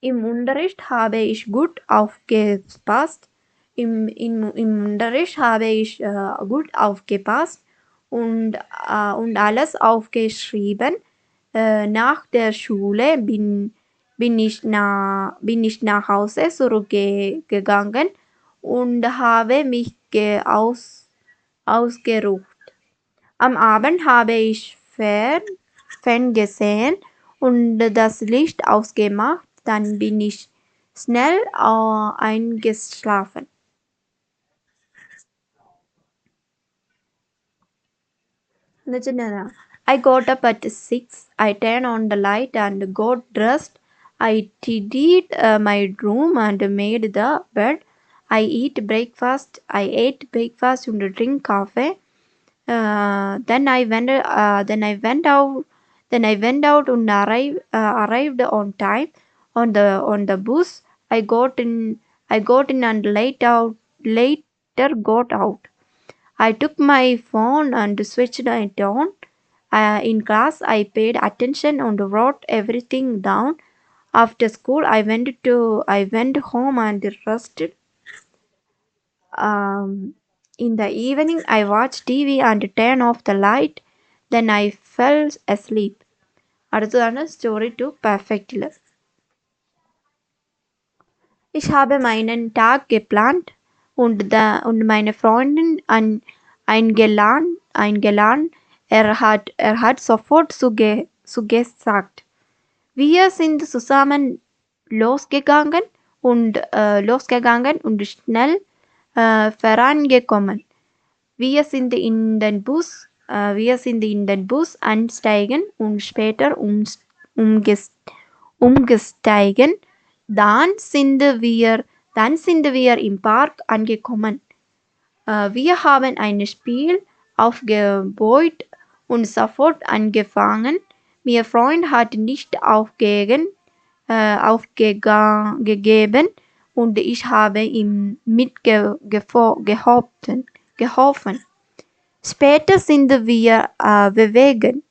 Im Unterricht habe ich gut aufgepasst. Im Unterricht habe ich gut aufgepasst und alles aufgeschrieben. Nach der Schule bin ich nach Hause zurückgegangen und habe mich ausgeruht. Am Abend habe ich Fern gesehen und das Licht ausgemacht. Dann bin ich schnell eingeschlafen. I got up at 6. I turned on the light and got dressed. I tidied my room and made the bed. I ate breakfast. I ate breakfast and drink coffee. Then I went. Then I went out. Then I went out and arrived on time on the bus. I got in. I got in and later got out. I took my phone and switched it on. In class, I paid attention and wrote everything down. After school, I went home and rested. Um, in the evening, I watched TV and turned off the light. Then I fell asleep. അടുത്തതാണ് സ്റ്റോറി ടു പെർഫെക്റ്റിൽ. Ich habe meinen Tag geplant und meine Freundin eingeladen. Er hat sofort zugesagt. Wir sind zusammen losgegangen und schnell vorangekommen. Wir sind in den Bus einsteigen und später umgestiegen. Dann sind wir im Park angekommen. Wir haben ein Spiel aufgebaut und sofort angefangen. Mein Freund hat nicht aufgegeben und ich habe ihm geholfen. Später sind wir weggegangen.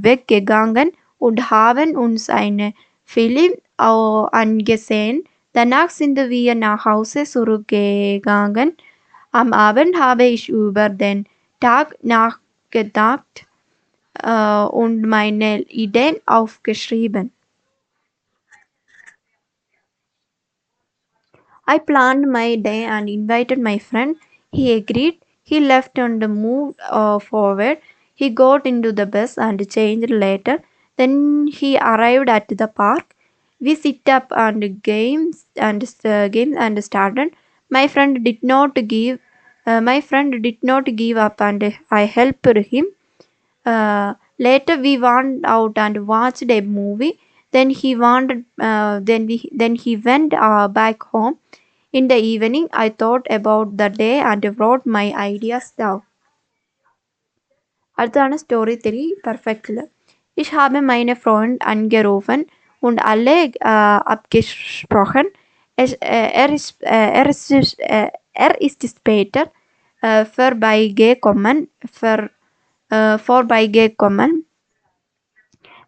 Weggegangen und haben uns einen Film angesehen. Danach sind wir nach Hause zurückgegangen. Am Abend habe ich über den Tag nachgedacht und meine Ideen aufgeschrieben. I planned my day and invited my friend. He agreed. He left and moved forward. He got into the bus and changed later. Then he arrived at the park. We sit up and games and started. My friend did not give up and I helped him. Later we went out and watched a movie. Then he went back home. In the evening, I thought about the day and wrote my ideas down. അടുത്തതാണ് story 3 പെർഫെക്റ്റിൽ. Ich habe meine Freund angerufen und alle abgesprochen. Er ist später vorbeigekommen.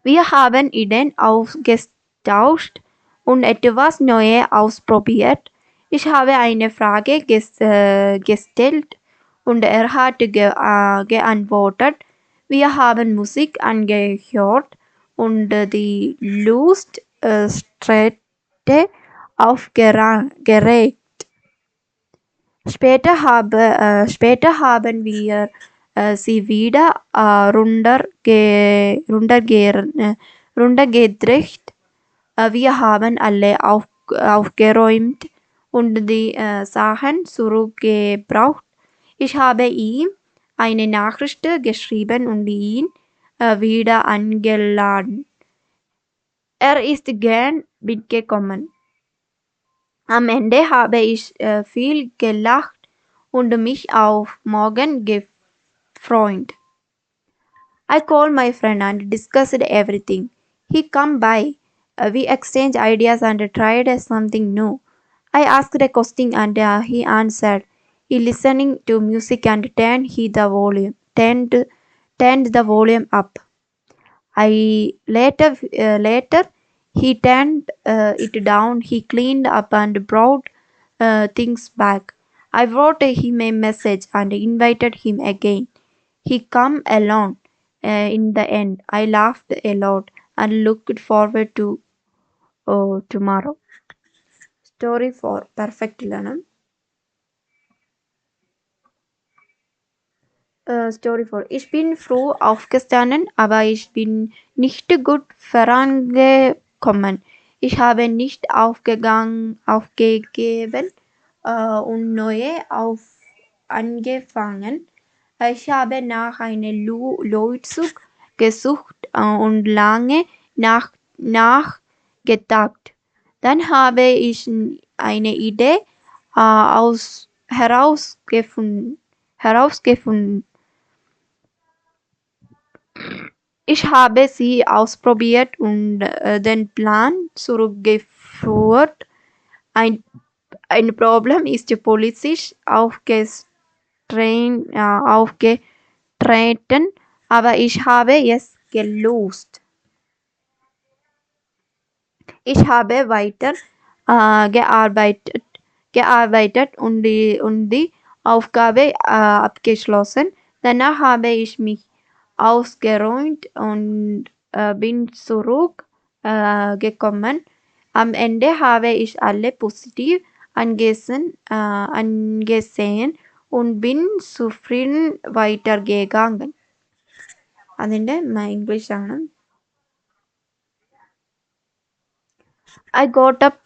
Wir haben Ideen ausgetauscht und etwas Neues ausprobiert. Ich habe eine Frage gestellt und er hat geantwortet. Wir haben Musik angehört und die Luststräte aufgeregt. Später haben wir sie wieder runtergedreht. Wir haben alle aufgeräumt und die Sachen zurückgebracht. Ich habe ihm eine Nachricht geschrieben und ihn wieder eingeladen. Er ist gern mitgekommen. Am Ende habe ich viel gelacht und mich auf morgen gefreut. I called my friend and discussed everything. He came by. We exchanged ideas and tried something new. I asked a question and he answered. He listening to music and turned the volume up. Later he turned it down. He cleaned up and brought things back. I wrote him a message and invited him again. He come along. In the end, I laughed a lot and looked forward to tomorrow. Story 4 perfect ലാണ്. Story 4. Ich bin früh aufgestanden, aber ich bin nicht gut vorangekommen. Ich habe nicht aufgegeben und neue angefangen. Ich habe nach einem Lösung gesucht und lange nachgedacht. Dann habe ich eine Idee herausgefunden. Ich habe sie ausprobiert und den Plan zurückgeführt. Ein, ein Problem ist politisch aufgetreten, aber ich habe es gelöst. Ich habe weiter gearbeitet und die Aufgabe abgeschlossen. Danach habe ich mich ausgeräumt und bin zurückgekommen. Am Ende habe ich alle positiv angesehen und bin zufrieden weitergegangen. അതിൻ്റെ ഇംഗ്ലീഷാണ്. I got up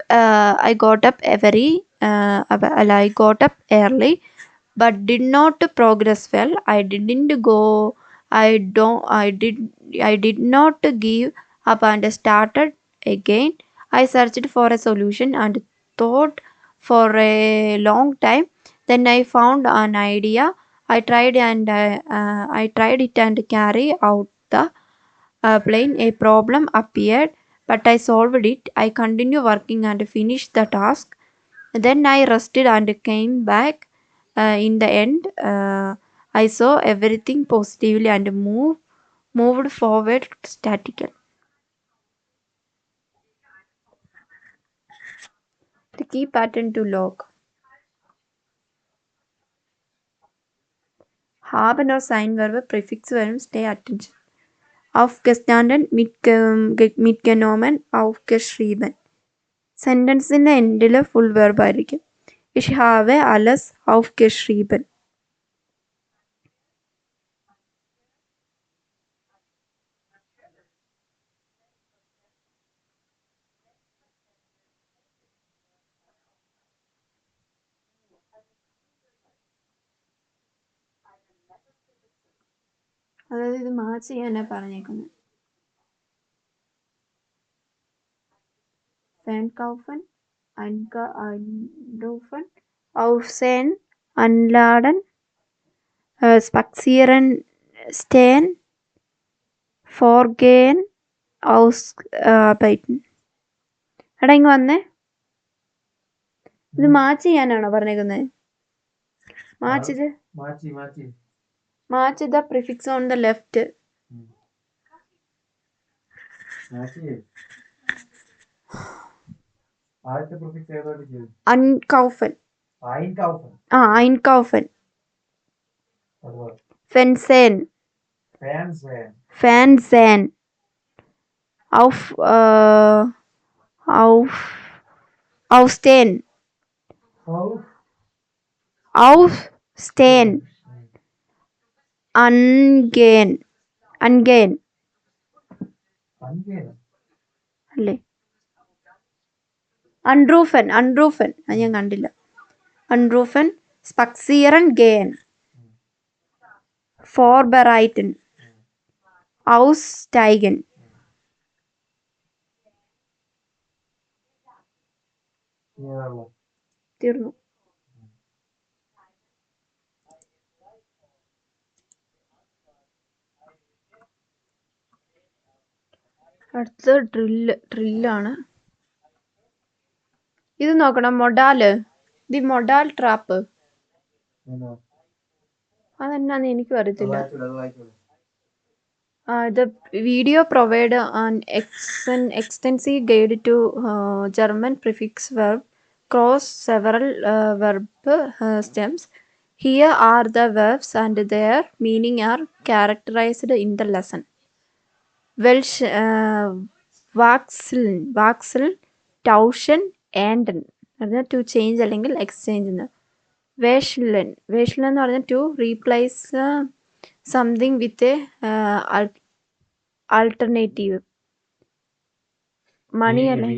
early, but did not progress well. I did not give up and started again. I searched for a solution and thought for a long time. Then I found an idea. I tried it and carry out the plane. A problem appeared, but I solved it. I continued working and finished the task. Then I rested and came back. In the end, I saw everything positively and moved forward statically. The key pattern to log. Haben or sign verb prefix verb stay attention. Aufgestanden, mitgenommen, aufgeschrieben. സെൻറ്റൻസിൻ്റെ എൻഡിൽ full വെർബായിരിക്കും. Ich habe alles aufgeschrieben. അതായത് ഇത് മാച്ച് ചെയ്യാനാണ് പറഞ്ഞേക്കുന്നത്. Einkaufen, Einkaufen, Aufsehen, Anladen, Spazieren, Stehen, Vorgehen, Ausarbeiten. എടാ ഇങ്ങ് വന്നേ. ഇത് മാച്ച് ചെയ്യാനാണോ പറഞ്ഞേക്കുന്നത്? Match the prefix on the left. Einkaufen. Einkaufen. Fernsehen. Aufstehen. Angehen. അല്ലേ? Anrufen. അത് ഞാൻ കണ്ടില്ല. Anrufen, spazieren gehen, vorbereiten, aussteigen. തീർന്നു. അടുത്ത ഡ്രില്ലാണ്. ഇത് നോക്കണം, മൊഡാല്, ദി മൊഡാൽ ട്രാപ്പ്. അതെന്നാന്ന് എനിക്കും അറിയത്തില്ല. The video provide an extensive guide to German prefix verb cross several verb stems. Here are the verbs and their meaning are characterized in the lesson. Welsh, wachseln, tauschen, enden. അതിന് to change അല്ലെങ്കിൽ exchange എന്ന്. വേഷ്ലൻ എന്ന് പറഞ്ഞാൽ to replace something with a alternative. മണി അല്ലേ?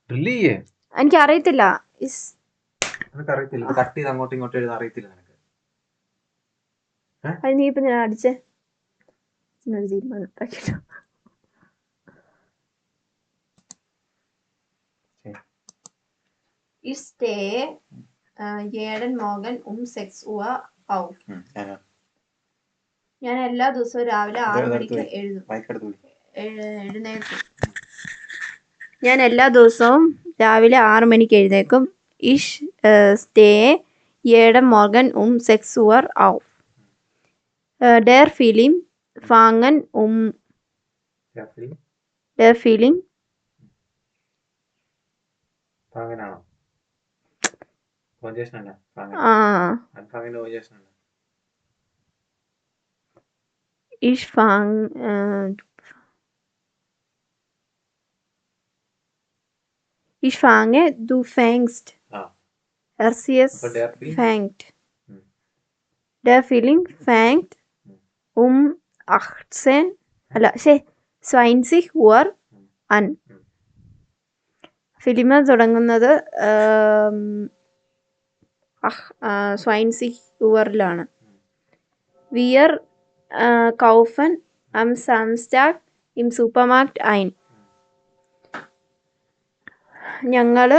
ഡ്രില്ല് ചെയ്യേ എനിക്ക് അറിയത്തില്ല. നിനക്ക് അറിയത്തില്ല. കട്ട് ചെയ്ത് അങ്ങോട്ടും ഇങ്ങോട്ടും എഴുതാൻ അറിയത്തില്ല നിനക്ക്. അത് നീ ഇപ്പൊ ഞാൻ അടിച്ചേ തീരുമാനം. Ich stehe jeden Morgen um 6 Uhr auf. ഞാൻ എല്ലാ ദിവസവും രാവിലെ 6 മണിക്ക് എഴുന്നേൽക്കും. ഞാൻ എല്ലാ ദിവസവും രാവിലെ 6 മണിക്ക് എഴുന്നേൽക്കും. Ich stehe jeden Morgen um 6 Uhr auf. Der Film fangen Der Film ഫാങ്ങനാണോ? കോഞ്ചേഷനല്ല. ഫാങ്ങിന്റെ കോഞ്ചേഷനല്ല. Ich fange du fängst. RCS fängt. Der Film fängt um 20 Uhr an. Film തുടങ്ങുന്നത് 20 Uhrലാണ്. Wir kaufen am Samstag im Supermarkt ein. ഞങ്ങൾ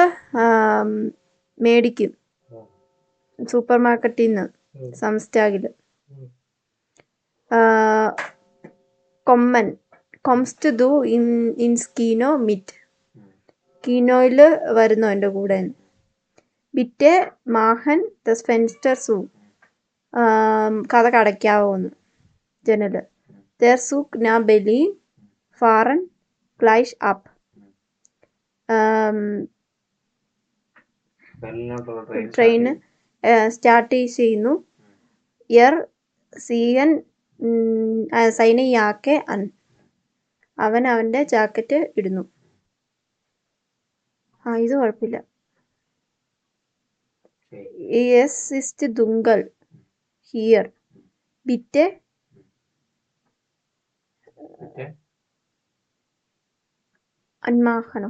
മേടിക്കും സൂപ്പർ മാർക്കറ്റിൽ നിന്ന് സംസ്റ്റാഗിൽ. kommst du ins Kino mit? കീനോയിൽ വരുന്നു എൻ്റെ കൂടെ. bitte machen das Fenster zu. കഥ കടയ്ക്കാവോന്ന്, ജനല്. Der Zug nach Berlin fahren gleich ab. Train start ചെയ്യുന്നു. യർ സീയൻ സൈനയാക്കെ അൻ. അവൻ അവൻ്റെ ജാക്കറ്റ് ഇടുന്നു. ഇത് കുഴപ്പമില്ല. Es ist dunkel hier. Bitte anmachen.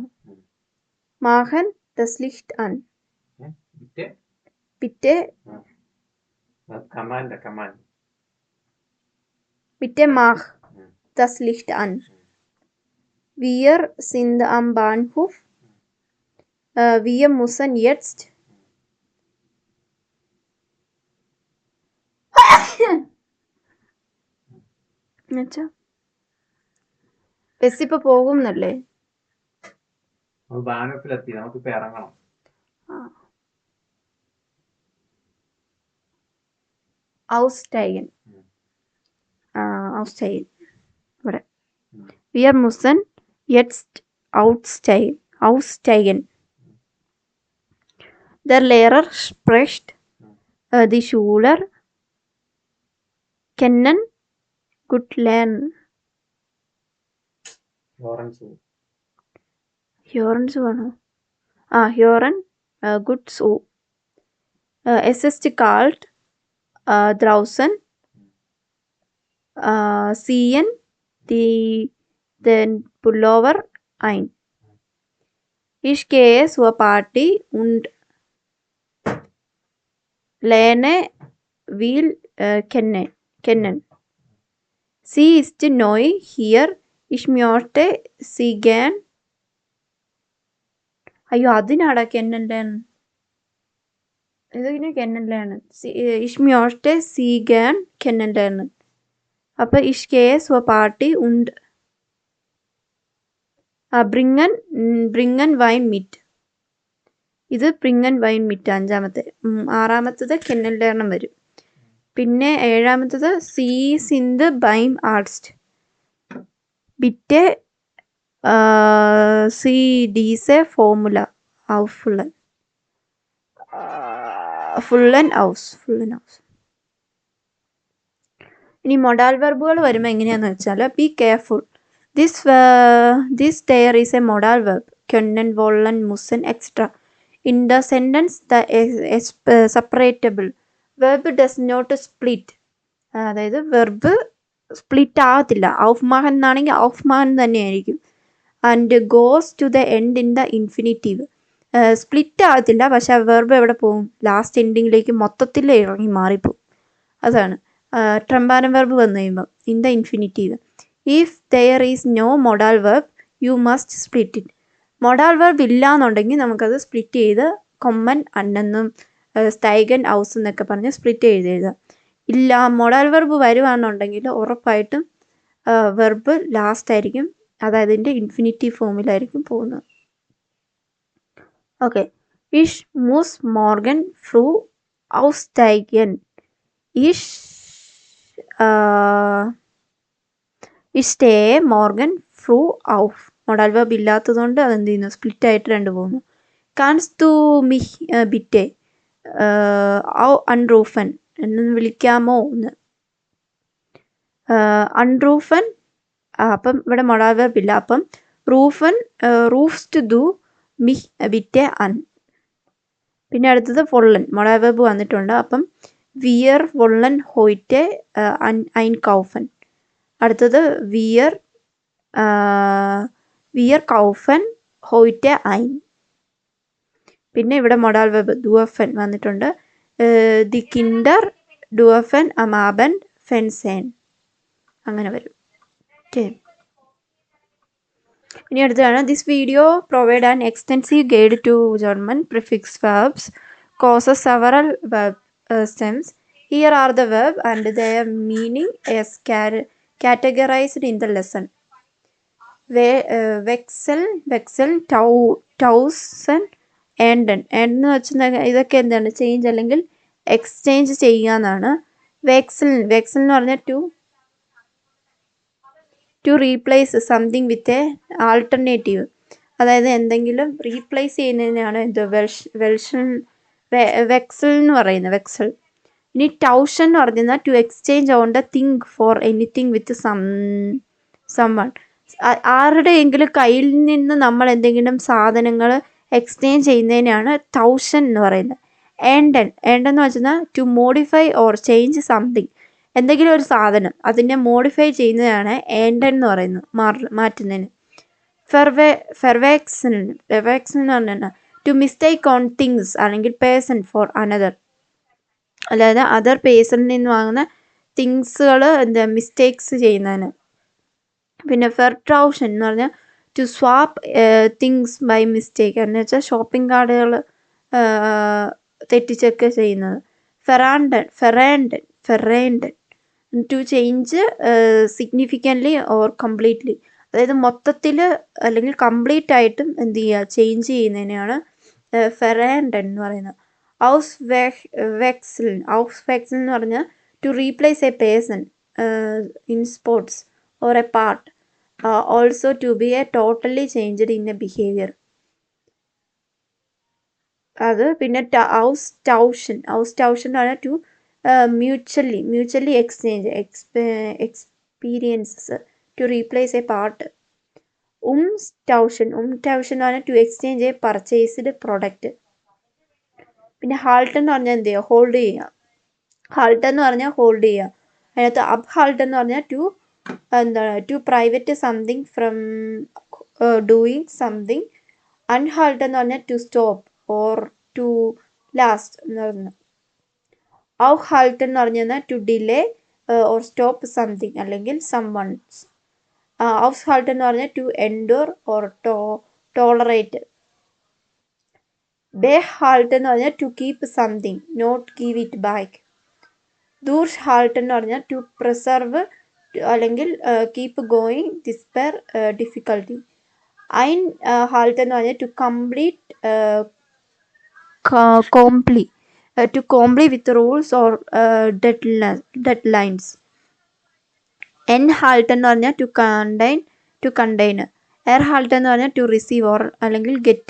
Machen das Licht an. Bitte Bitte mach das Licht an. Wir sind am Bahnhof. Wir müssen jetzt bus ഇപ്പൊ പോകുന്നല്ലേ? ബാനപ്പിലെത്തി, നമുക്കിപ്പോ ഇറങ്ങണം. Aussteigen. ഇവിടെ. Wir müssen jetzt aussteigen. Der Lehrer spricht. Die Schüler können gut lernen. Hören gut zu. Es ist kalt draußen. Ziehen den Pullover ein. Ich gehe zur Party und lerne will kennen. Sie ist neu hier. Ich möchte sie gern. അയ്യോ, അതിനാടാ kennenlernen. ഇതിന് kennenlernen. Ich möchte sie gern kennenlernen. അപ്പോൾ ich gehe zur Party und bringen Wein mit. ഇത് bringen Wein mit അഞ്ചാമത്തെ. ആറാമത്തത് kennenlernen വരും. പിന്നെ ഏഴാമത്തത് sie sind beim Arzt. Bitte see diese Formula auffüllen. Füllen aus. ഇനി മൊഡാൽ വെർബുകൾ വരുമ്പോൾ എങ്ങനെയാന്ന് വെച്ചാൽ be careful. This there is a modal verb. können, wollen, müssen, etc. In the sentence the separatable verb does not split. അതായത് വെർബ് സ്പ്ലിറ്റ് ആകത്തില്ല. ഔഫ്മാഹൻ എന്നാണെങ്കിൽ ഔഫ്മാഹൻ തന്നെയായിരിക്കും. And goes to the end in the infinitive. Split ആകത്തില്ല, പക്ഷെ ആ വെർബ് എവിടെ പോകും? ലാസ്റ്റ് എൻഡിങ്ങിലേക്ക് മൊത്തത്തിൽ ഇറങ്ങി മാറിപ്പോവും. അതാണ് ട്രംപാനം വെർബ് വന്നു കഴിയുമ്പോൾ in the infinitive. If there is no modal verb you must split it. Modal verb ഇല്ല എന്നുണ്ടെങ്കിൽ നമുക്കത് സ്പ്ലിറ്റ് ചെയ്ത് കൊമ്മൻ അന്നെന്നും സ്തൈകൻ ഔസ് എന്നൊക്കെ പറഞ്ഞ് സ്പ്ലിറ്റ് ചെയ്ത് എഴുതാം. ഇല്ല, മൊഡാൽ വെർബ് വരുവാണെന്നുണ്ടെങ്കിൽ ഉറപ്പായിട്ടും വെർബ് ലാസ്റ്റ് ആയിരിക്കും, അതായത് ഇതിൻ്റെ ഇൻഫിനിറ്റീവ് ഫോമിലായിരിക്കും പോകുന്നത്. ഓക്കെ. ഇഷ് മൂസ് മോർഗൻ ഫ്രൂ ഔസ്റ്റൈഗൻ. ഇഷ് ഇഷ്ടേ മോർഗൻ ഫ്രൂ ഔഫ്. മൊഡാൽ വെർബ് ഇല്ലാത്തതുകൊണ്ട് അതെന്ത് ചെയ്യുന്നു? സ്പ്ലിറ്റ് ആയിട്ട് രണ്ട് പോകുന്നു. കാൺസ് ടു മിഹ് ബിറ്റെ ഔ അൺറൂഫൻ. എന്ന് വിളിക്കാമോ എന്ന്. അൺറൂഫൻ, അപ്പം ഇവിടെ മൊഡാൽ വെർബ് ഇല്ല. അപ്പം റൂഫൻ റൂഫ്സ് ടു ദു മിഹ് ബിറ്റെ അൺ. പിന്നെ അടുത്തത് വൊള്ളൻ, മൊഡാൽ വെർബ് വന്നിട്ടുണ്ട്. അപ്പം വിയർ വൊള്ളൻ ഹോയിറ്റെ ഐൻ കൗഫൻ. അടുത്തത് വിയർ കൗഫൻ ഹോയിറ്റെ ഐൻ. പിന്നെ ഇവിടെ മൊഡാൽ വെർബ് ഡുവഫൻ വന്നിട്ടുണ്ട്. ദി കിൻഡർ ഡുവഫൻ അമാബൻ ഫെൻസേൻ, അങ്ങനെ വരും. ഓക്കെ. ഇനി അടുത്തതാണ് this video provide an extensive guide to German prefix verbs causes several verb stems. Here are the verb and their meaning as categorized in the lesson. വെക്സൽ, ടൗസൻ, ഏണ്ടൻ. എന്ന് വെച്ചാൽ ഇതൊക്കെ എന്താണ്? ചേഞ്ച് അല്ലെങ്കിൽ എക്സ്ചേഞ്ച് ചെയ്യുക എന്നാണ്. വെക്സൽ എന്ന് പറഞ്ഞാൽ to replace something with a alternative. അതായത് എന്തെങ്കിലും റീപ്ലേസ് ചെയ്യുന്നതിനാണ് ഇത് വെക്സൽ എന്ന് പറയുന്നത്. വെക്സൽ. ഇനി ടൗഷൻ എന്ന് പറഞ്ഞാൽ to exchange on the thing for anything with someone. ആരുടെയെങ്കിലും കയ്യിൽ നിന്ന് നമ്മൾ എന്തെങ്കിലും സാധനങ്ങൾ എക്സ്ചേഞ്ച് ചെയ്യുന്നതിനാണ് ടൗഷൻ എന്ന് പറയുന്നത്. ഏണ്ടൻ എന്ന് വെച്ചാൽ to modify or change something. എന്തെങ്കിലും ഒരു സാധനം അതിനെ മോഡിഫൈ ചെയ്യുന്നതാണ് ഏണ്ടൻ എന്ന് പറയുന്നത്, മാറ്റുന്നതിന്. ഫെർവേക്സൻ എന്ന് പറഞ്ഞാൽ ടു മിസ്റ്റേക്ക് ഓൺ തിങ്സ് അല്ലെങ്കിൽ പേഴ്സൺ ഫോർ അനദർ. അതായത് അതർ പേഴ്സണിൽ നിന്ന് വാങ്ങുന്ന തിങ്സുകൾ മിസ്റ്റേക്സ് ചെയ്യുന്നതിന്. പിന്നെ ഫെർട്രൗഷൻ എന്ന് പറഞ്ഞാൽ to swap things by mistake, എന്ന് വെച്ചാൽ ഷോപ്പിംഗ് കാർഡുകൾ തെറ്റിച്ചൊക്കെ ചെയ്യുന്നത്. ഫെറേണ്ടൻ to change significantly or completely. അതായത് മൊത്തത്തിൽ അല്ലെങ്കിൽ കംപ്ലീറ്റ് ആയിട്ടും എന്ത് ചെയ്യുക? ചേഞ്ച് ചെയ്യുന്നതിനെയാണ് ഫെറേണ്ടൻ എന്ന് പറയുന്നത്. ഔസ് വെക്സൽ എന്ന് പറഞ്ഞാൽ to replace a person in sports or a part, also to be a totally changed in a behavior. അത് പിന്നെ ഔസ്റ്റൗഷൻ എന്ന് പറഞ്ഞാൽ to mutually exchange experiences to replace a part. Umtauschen എന്ന് പറഞ്ഞാൽ to exchange a purchased product. പിന്നെ ഹാൾട്ട് എന്ന് പറഞ്ഞാൽ എന്ത് ചെയ്യുക? ഹോൾഡ് ചെയ്യുക. ഹാൾട്ട് എന്ന് പറഞ്ഞാൽ ഹോൾഡ് ചെയ്യുക. അതിനകത്ത് അബ് ഹാൾട്ട് എന്ന് പറഞ്ഞാൽ to private something from doing something. അൺഹാൾട്ട് എന്ന് പറഞ്ഞാൽ to stop or to last എന്ന് പറഞ്ഞു. ഔ ഹാൾട്ട് എന്ന് പറഞ്ഞാൽ to delay or stop something അല്ലെങ്കിൽ സംവൺസ്. ഔസ് ഹാൾട്ട് എന്ന് പറഞ്ഞാൽ ടു എൻഡ്യൂർ ഓർ ടോളറേറ്റ്. ബേ ഹാൾട്ട് എന്ന് പറഞ്ഞാൽ to keep something, not give it back. ദൂർഷ് ഹാൾട്ട് എന്ന് പറഞ്ഞാൽ ടു പ്രിസർവ് അല്ലെങ്കിൽ കീപ്പ് ഗോയിങ് ഡിസ്പെയർ ഡിഫിക്കൽട്ടി. ഐൻ ഹാൾട്ട് എന്ന് പറഞ്ഞാൽ to complete to complete with rules or deadlines. En halt എന്ന് പറഞ്ഞാൽ to contain. Air halt എന്ന് പറഞ്ഞാൽ to receive or അല്ലെങ്കിൽ get.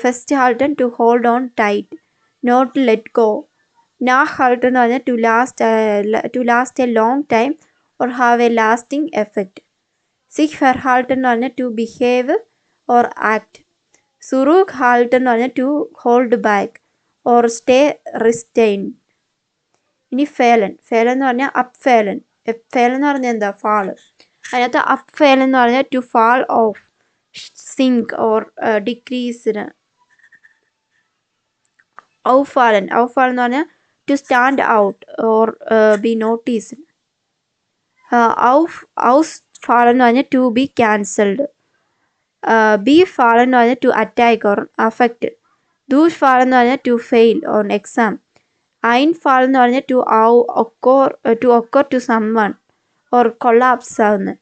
First halt to hold on tight, not let go. Na halt എന്ന് പറഞ്ഞാൽ to last a long time or have a lasting effect. Sich verhalten എന്ന് പറഞ്ഞാൽ to behave or act. സുറൂഖ് ഹാൾട്ട് എന്ന് പറഞ്ഞാൽ to hold back or stay restrain. ഇനി ഫേലൻ എന്ന് പറഞ്ഞാൽ ഫേലൻ എന്ന് പറഞ്ഞാൽ എന്താ? ഫാള്. അതിനകത്ത് അപ്പ് ഫെയിൽ എന്ന് പറഞ്ഞാൽ to fall off, sink or ഡിക്രീസിന്. ഔഫ് ഫാളൻ എന്ന് പറഞ്ഞാൽ to stand out or be noticed. ഔസ് ഫാളൻ എന്ന് പറഞ്ഞാൽ ടു ബി ക്യാൻസൽഡ്. ബി ഫാളൻ എന്ന് പറഞ്ഞാൽ ടു അറ്റാക്ക് ഓർ അഫക്റ്റ്. ദൂഷ് ഫാളൻ എന്ന് പറഞ്ഞാൽ ടു ഫെയിൽ ഓൺ എക്സാം. ഐൻ ഫാളൻ എന്ന് പറഞ്ഞാൽ to occur to someone or collapse ആവുന്നത്.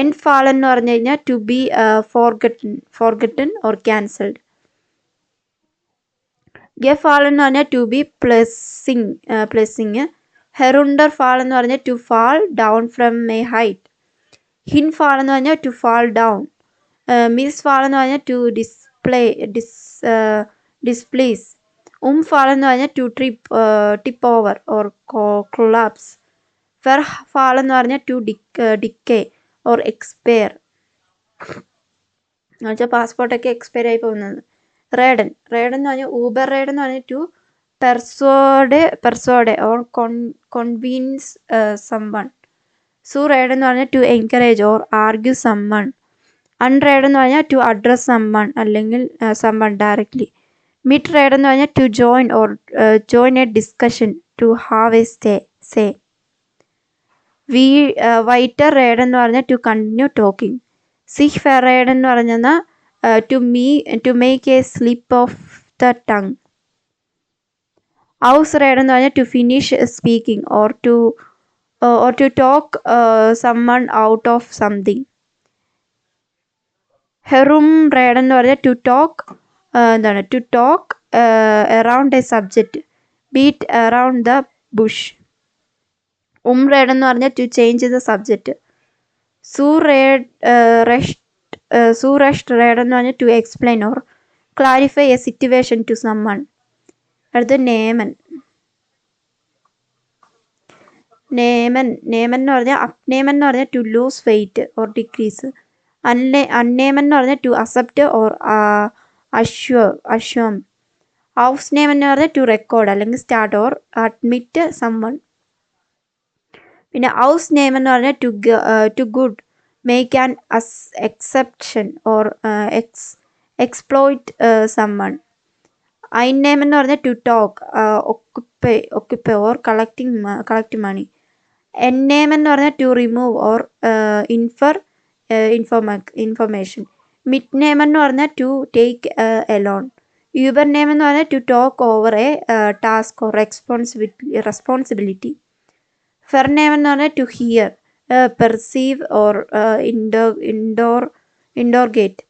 എൻ ഫാളൻ എന്ന് പറഞ്ഞു കഴിഞ്ഞാൽ to be forgotten or cancelled. ഗെഫാളൻ എന്ന് പറഞ്ഞാൽ ടു ബി പ്ലസിങ്. ഹെറുണ്ടർ ഫാൾ എന്ന് പറഞ്ഞാൽ to fall down from a height. ഹിൻ ഫാൾ എന്ന് പറഞ്ഞാൽ ടു ഫാൾ ഡൗൺ. മിസ് ഫാൾ എന്ന് പറഞ്ഞാൽ ടു ഡിസ്പ്ലേസ്. ഫാൾ എന്ന് പറഞ്ഞാൽ to tip over or collapse. ഫെർ ഫാൾ എന്ന് പറഞ്ഞാൽ ടു ഡിക്കേ ഓർ എക്സ്പയർ എന്ന് വെച്ചാൽ പാസ്പോർട്ടൊക്കെ എക്സ്പയർ ആയി പോകുന്നത്. റേഡൻ എന്ന് പറഞ്ഞാൽ ഊബർ റേഡൻ എന്ന് പറഞ്ഞാൽ to persuade or convince someone. റേഡൻ എന്ന് പറഞ്ഞാൽ to encourage or argue someone. അൺറേഡൻ എന്ന് പറഞ്ഞാൽ ടു അഡ്രസ് സമ്മൺ അല്ലെങ്കിൽ സമ്മൺ ഡയറക്ട്ലി. മിഡ് റേഡൻ എന്ന് പറഞ്ഞാൽ to join a discussion, to have a say. വൈറ്റർ റേഡൻ എന്ന് പറഞ്ഞാൽ ടു കണ്ടിന്യൂ ടോക്കിംഗ്. സിഹ് ഫെർ റേഡൻ എന്ന് പറഞ്ഞാൽ to make a slip of the tongue. ഔസ് റേഡൻ എന്ന് പറഞ്ഞാൽ to finish speaking or to talk someone out of something. ഹെറും റേഡൻ എന്ന് പറഞ്ഞാൽ to talk around a subject, beat around the bush. റേഡൻ എന്ന് പറഞ്ഞാൽ ടു ചേഞ്ച് ദ സബ്ജക്റ്റ്. റെഷ്ട് റേഡൻ എന്ന് പറഞ്ഞാൽ to explain or clarify a situation to someone. അടുത്ത് നേമൻ എന്ന് പറഞ്ഞാൽ അപ്നേമൻ എന്ന് പറഞ്ഞാൽ to lose weight or decrease. അന്നേമൻ എന്ന് പറഞ്ഞാൽ ടു അക്സെപ്റ്റ് ഓർ അഷ്യൂം. ഔസ്നേമൻ എന്ന് പറഞ്ഞാൽ ടു റെക്കോർഡ് അല്ലെങ്കിൽ സ്റ്റാർട്ട് ഓർ അഡ്മിറ്റ് സമ്മൺ. പിന്നെ ഔസ് നെയിം എന്ന് പറഞ്ഞാൽ to good, make an exception or exploit someone. ഐൻ നെയിം എന്ന് പറഞ്ഞാൽ to talk, occupy or collect money. എൻ നെയിം എന്ന് പറഞ്ഞാൽ ടു റിമൂവ് ഓർ ഇൻഫർമേഷൻ. മിഡ് നെയിം എന്ന് പറഞ്ഞാൽ ടു ടേക്ക് എലോൺ. യൂബർ നെയിം എന്ന് പറഞ്ഞാൽ to talk over a task or responsibility. ഫെർ നെയിം എന്ന് പറഞ്ഞാൽ to hear, perceive or interrogate.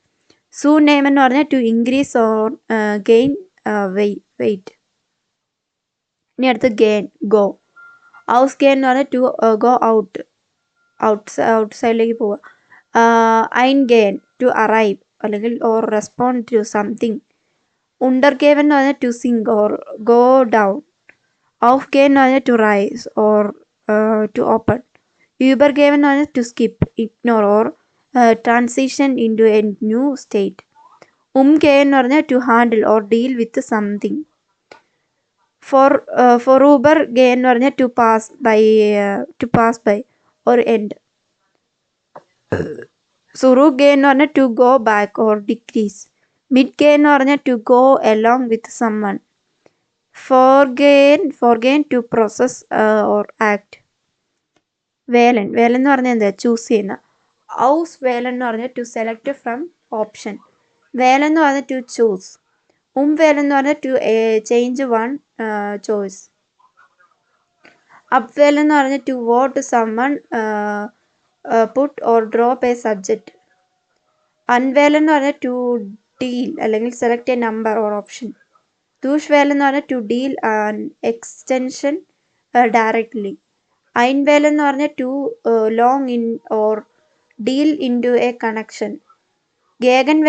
നെയിം എന്ന് പറഞ്ഞാൽ to increase or gain weight. ഇനി അടുത്ത് ഗോ. ഔസ് ഗെയിൻ എന്ന് പറഞ്ഞാൽ ടു ഗോ ഔട്ട്സൈഡിലേക്ക് പോവുക. ഐൻ ഗെയിൻ ടു അറൈവ് അല്ലെങ്കിൽ ഓർ റെസ്പോണ്ട് ടു സംതിങ്. ഉണ്ടർഗേവൻ എന്ന് പറഞ്ഞാൽ to sink or go down. ഔഫ് ഗെയിൻ എന്ന് പറഞ്ഞാൽ to rise or to open. യൂബർഗേവൻ എന്ന് പറഞ്ഞാൽ to skip, ignore or transition in to a new state. ഗെയിൻ എന്ന് പറഞ്ഞാൽ to handle or deal with something. ഫോർ ഊബർ ഗെയിൻ എന്ന് പറഞ്ഞാൽ to pass by or end. ഗെയിൻ എന്ന് പറഞ്ഞാൽ to go back or decrease. Mid ഗെയിൻ എന്ന് പറഞ്ഞാൽ to go along with someone. ഫോർഗെയിൻ ടു പ്രോസസ് ഓർ ആക്ട്. വേലൻ എന്ന് പറഞ്ഞാൽ എന്താ? ചൂസ് ചെയ്യുന്ന. ഔസ് വേലൻ എന്ന് പറഞ്ഞാൽ ടു സെലക്ട് ഫ്രം ഓപ്ഷൻ. വേലൻ എന്ന് പറഞ്ഞാൽ ടു ചൂസ്. വേലൻ എന്ന് പറഞ്ഞാൽ ടു ചേഞ്ച് വൺ ചോയ്സ്. അപ് വേലൻ എന്ന് പറഞ്ഞാൽ to vote someone, put or drop a subject. അൺവേലൻ എന്ന് പറഞ്ഞാൽ ടു ഡീൽ അല്ലെങ്കിൽ select a number or option. വേലൻ എന്ന് പറഞ്ഞാൽ to deal an extension directly. വേലൻ എന്ന് പറഞ്ഞാൽ to long in or deal in to a connection.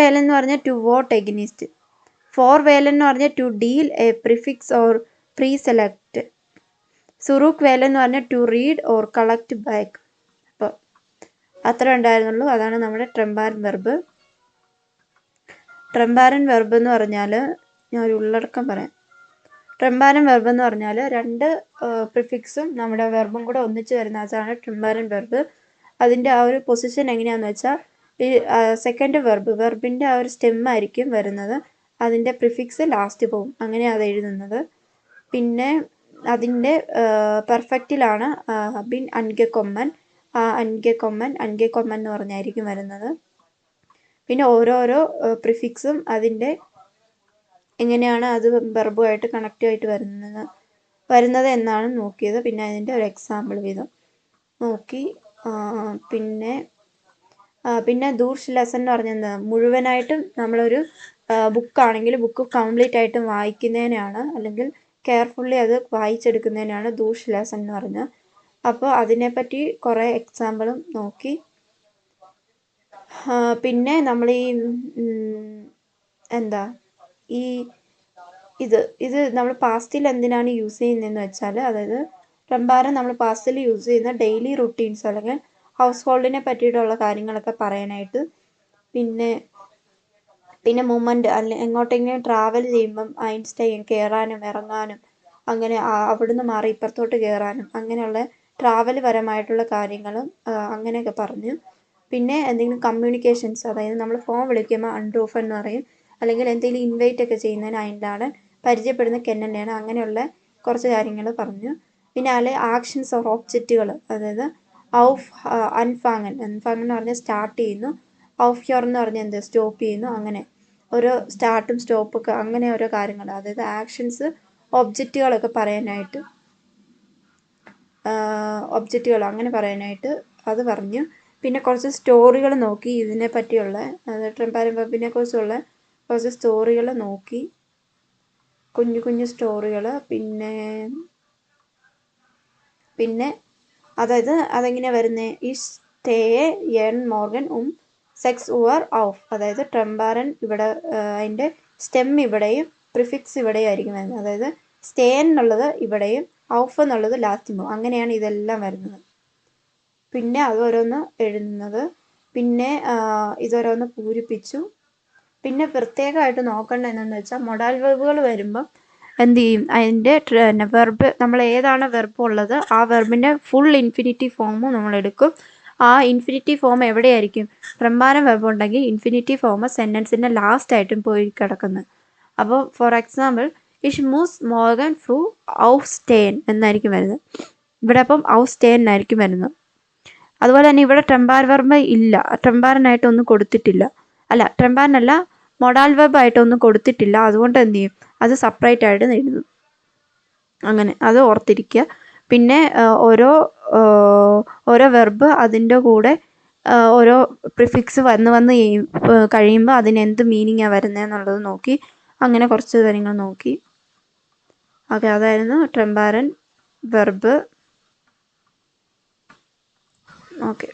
വേലൻ എന്ന് പറഞ്ഞാൽ ടു വോട്ട് എഗനിസ്റ്റ്. വേലൻ എന്ന് പറഞ്ഞാൽ to deal a prefix or pre select. വേലൻ എന്ന് പറഞ്ഞാൽ to read or collect back. അപ്പോൾ അത്ര ഉണ്ടായിരുന്നുള്ളൂ. അതാണ് നമ്മുടെ ട്രെമ്പാരൻ വെർബ്. ട്രെമ്പാരൻ വെർബ് എന്ന് പറഞ്ഞാൽ ഞാൻ ഒരു ഉള്ളടക്കം പറയാം. ട്രെമ്പാരൻ വെർബ് എന്ന് പറഞ്ഞാൽ രണ്ട് പ്രിഫിക്സും നമ്മുടെ വെർബും കൂടെ ഒന്നിച്ച് വരുന്ന അതാണ് ട്രെമ്പാരൻ വെർബ്. അതിൻ്റെ ആ ഒരു പൊസിഷൻ എങ്ങനെയാണെന്ന് വെച്ചാൽ ഈ സെക്കൻഡ് വെർബിൻ്റെ ആ ഒരു സ്റ്റെം ആയിരിക്കും വരുന്നത്, അതിൻ്റെ പ്രിഫിക്സ് ലാസ്റ്റ് പോവും, അങ്ങനെയാണ് അത് എഴുതുന്നത്. പിന്നെ അതിൻ്റെ പെർഫെക്റ്റിലാണ് ബിൻ അൻഗെക്കൊമ്മൻ, അൻഗെക്കൊമ്മൻ എന്ന് പറഞ്ഞായിരിക്കും വരുന്നത്. പിന്നെ ഓരോരോ പ്രിഫിക്സും അതിൻ്റെ എങ്ങനെയാണ് അത് വെർബുമായിട്ട് കണക്റ്റ് ആയിട്ട് വരുന്നത് എന്നാണ് നോക്കിയത്. പിന്നെ അതിൻ്റെ ഒരു എക്സാമ്പിൾ വീതം നോക്കി. പിന്നെ ദൂർഷ് ലെസൺ എന്ന് പറഞ്ഞാൽ എന്താ, മുഴുവനായിട്ടും നമ്മളൊരു ബുക്കാണെങ്കിൽ ബുക്ക് കംപ്ലീറ്റ് ആയിട്ടും വായിക്കുന്നതിനാണ്, അല്ലെങ്കിൽ കെയർഫുള്ളി അത് വായിച്ചെടുക്കുന്നതിനാണ് ദൂർഷ് ലെസൺ എന്ന് പറഞ്ഞത്. അപ്പോൾ അതിനെപ്പറ്റി കുറേ എക്സാമ്പിളും നോക്കി. പിന്നെ നമ്മൾ ഈ എന്താ ഈ ഇത് നമ്മൾ പാസ്റ്റിൽ എന്തിനാണ് യൂസ് ചെയ്യുന്നതെന്ന് വെച്ചാൽ, അതായത് റംബാരം നമ്മൾ പാസ്റ്റിൽ യൂസ് ചെയ്യുന്ന ഡെയിലി റുട്ടീൻസ് അല്ലെങ്കിൽ ഹൗസ് ഹോൾഡിനെ പറ്റിയിട്ടുള്ള കാര്യങ്ങളൊക്കെ പറയാനായിട്ട്. പിന്നെ മൂവ്മെൻറ്റ് എങ്ങോട്ടെങ്കിലും ട്രാവൽ ചെയ്യുമ്പം ഐൻസ്റ്റൈൻ കയറാനും ഇറങ്ങാനും, അങ്ങനെ അവിടുന്ന് മാറി ഇപ്പുറത്തോട്ട് കയറാനും, അങ്ങനെയുള്ള ട്രാവൽ പരമായിട്ടുള്ള കാര്യങ്ങളും അങ്ങനെയൊക്കെ പറഞ്ഞു. പിന്നെ എന്തെങ്കിലും കമ്മ്യൂണിക്കേഷൻസ്, അതായത് നമ്മൾ ഫോൺ വിളിക്കുമ്പോൾ അൺറൂഫ് എന്ന് പറയും, അല്ലെങ്കിൽ എന്തെങ്കിലും ഇൻവൈറ്റ് ഒക്കെ ചെയ്യുന്നതിന് അയിൻ്റാണ്, പരിചയപ്പെടുന്ന കെന്നനെയാണ്, അങ്ങനെയുള്ള കുറച്ച് കാര്യങ്ങൾ പറഞ്ഞു. പിന്നെ ആക്ഷൻസ് ഓർ ഓബ്ജക്റ്റുകൾ, അതായത് ഔഫ് അൻഫാങ്ങൻ എന്ന് പറഞ്ഞാൽ സ്റ്റാർട്ട് ചെയ്യുന്നു, ഔഫ് യോർ എന്ന് പറഞ്ഞാൽ എന്ത് സ്റ്റോപ്പ് ചെയ്യുന്നു, അങ്ങനെ ഓരോ സ്റ്റാർട്ടും സ്റ്റോപ്പൊക്കെ അങ്ങനെ ഓരോ കാര്യങ്ങൾ, അതായത് ആക്ഷൻസ് ഒബ്ജക്റ്റുകളൊക്കെ പറയാനായിട്ട്, അങ്ങനെ പറയാനായിട്ട് അത് പറഞ്ഞു. പിന്നെ കുറച്ച് സ്റ്റോറികൾ നോക്കി ഇതിനെ പറ്റിയുള്ള, ട്രെമ്പാരൻ വെബിനെ കുറിച്ചുള്ള കുറച്ച് സ്റ്റോറികൾ നോക്കി, കുഞ്ഞു സ്റ്റോറികൾ. പിന്നെ അതായത് അതെങ്ങനെയാണ് വരുന്നത്, ഈ സ്റ്റേയെ യൺ മോർഗൻ സെക്സ് ഉവർ ഔഫ്, അതായത് ട്രെമ്പാരൻ ഇവിടെ അതിൻ്റെ സ്റ്റെം ഇവിടെയും പ്രിഫിക്സ് ഇവിടെയും ആയിരിക്കും വരുന്നത്, അതായത് സ്റ്റേ എന്നുള്ളത് ഇവിടെയും ഔഫ് എന്നുള്ളത് ലാസ്റ്റും പോകും, അങ്ങനെയാണ് ഇതെല്ലാം വരുന്നത്. പിന്നെ അത് ഓരോന്ന് എഴുതുന്നത്, പിന്നെ ഇതോരോന്ന് പൂരിപ്പിച്ചു. പിന്നെ പ്രത്യേകമായിട്ട് നോക്കേണ്ടത് എന്താണെന്ന് വെച്ചാൽ, മൊഡാൽ വെർബുകൾ വരുമ്പം എന്ത് ചെയ്യും, അതിൻ്റെ വെർബ് നമ്മൾ ഏതാണ് വെർബ് ഉള്ളത് ആ വെർബിൻ്റെ ഫുൾ ഇൻഫിനിറ്റീവ് ഫോമും നമ്മൾ എടുക്കും. ആ ഇൻഫിനിറ്റീവ് ഫോം എവിടെയായിരിക്കും, പ്രമ്പാരം വെർബ് ഉണ്ടെങ്കിൽ ഇൻഫിനിറ്റീവ് ഫോം സെൻറ്റൻസിൻ്റെ ലാസ്റ്റ് ആയിട്ടും പോയി കിടക്കുന്നത്. അപ്പോൾ ഫോർ എക്സാമ്പിൾ, ഇഷ് മൂസ് മോർഗൻ ഫ്രൂ ഔഫ് സ്റ്റേൻ എന്നായിരിക്കും വരുന്നത്, ഇവിടെ അപ്പം ഔഫ് സ്റ്റേൻ എന്നായിരിക്കും വരുന്നത്. അതുപോലെ തന്നെ ഇവിടെ ട്രെമ്പാർ വെർബ് ഇല്ല, ട്രെമ്പാരനായിട്ടൊന്നും കൊടുത്തിട്ടില്ല, ട്രെമ്പാരനല്ല മൊഡാൽ വെർബ് ആയിട്ടൊന്നും കൊടുത്തിട്ടില്ല, അതുകൊണ്ട് എന്ത് ചെയ്യും, അത് സെപ്പറേറ്റ് ആയിട്ട് എഴുതും. അങ്ങനെ അത് ഓർത്തിരിക്കുക. പിന്നെ ഓരോ വെർബ് അതിൻ്റെ കൂടെ ഓരോ പ്രിഫിക്സ് വന്ന് കഴിയുമ്പോൾ അതിന് എന്ത് മീനിങ്ങാണ് വരുന്നതെന്നുള്ളത് നോക്കി, അങ്ങനെ കുറച്ച് കാര്യങ്ങൾ നോക്കി. ഓക്കെ, അതായിരുന്നു ട്രെമ്പാരൻ വെർബ്. ഓക്കെ.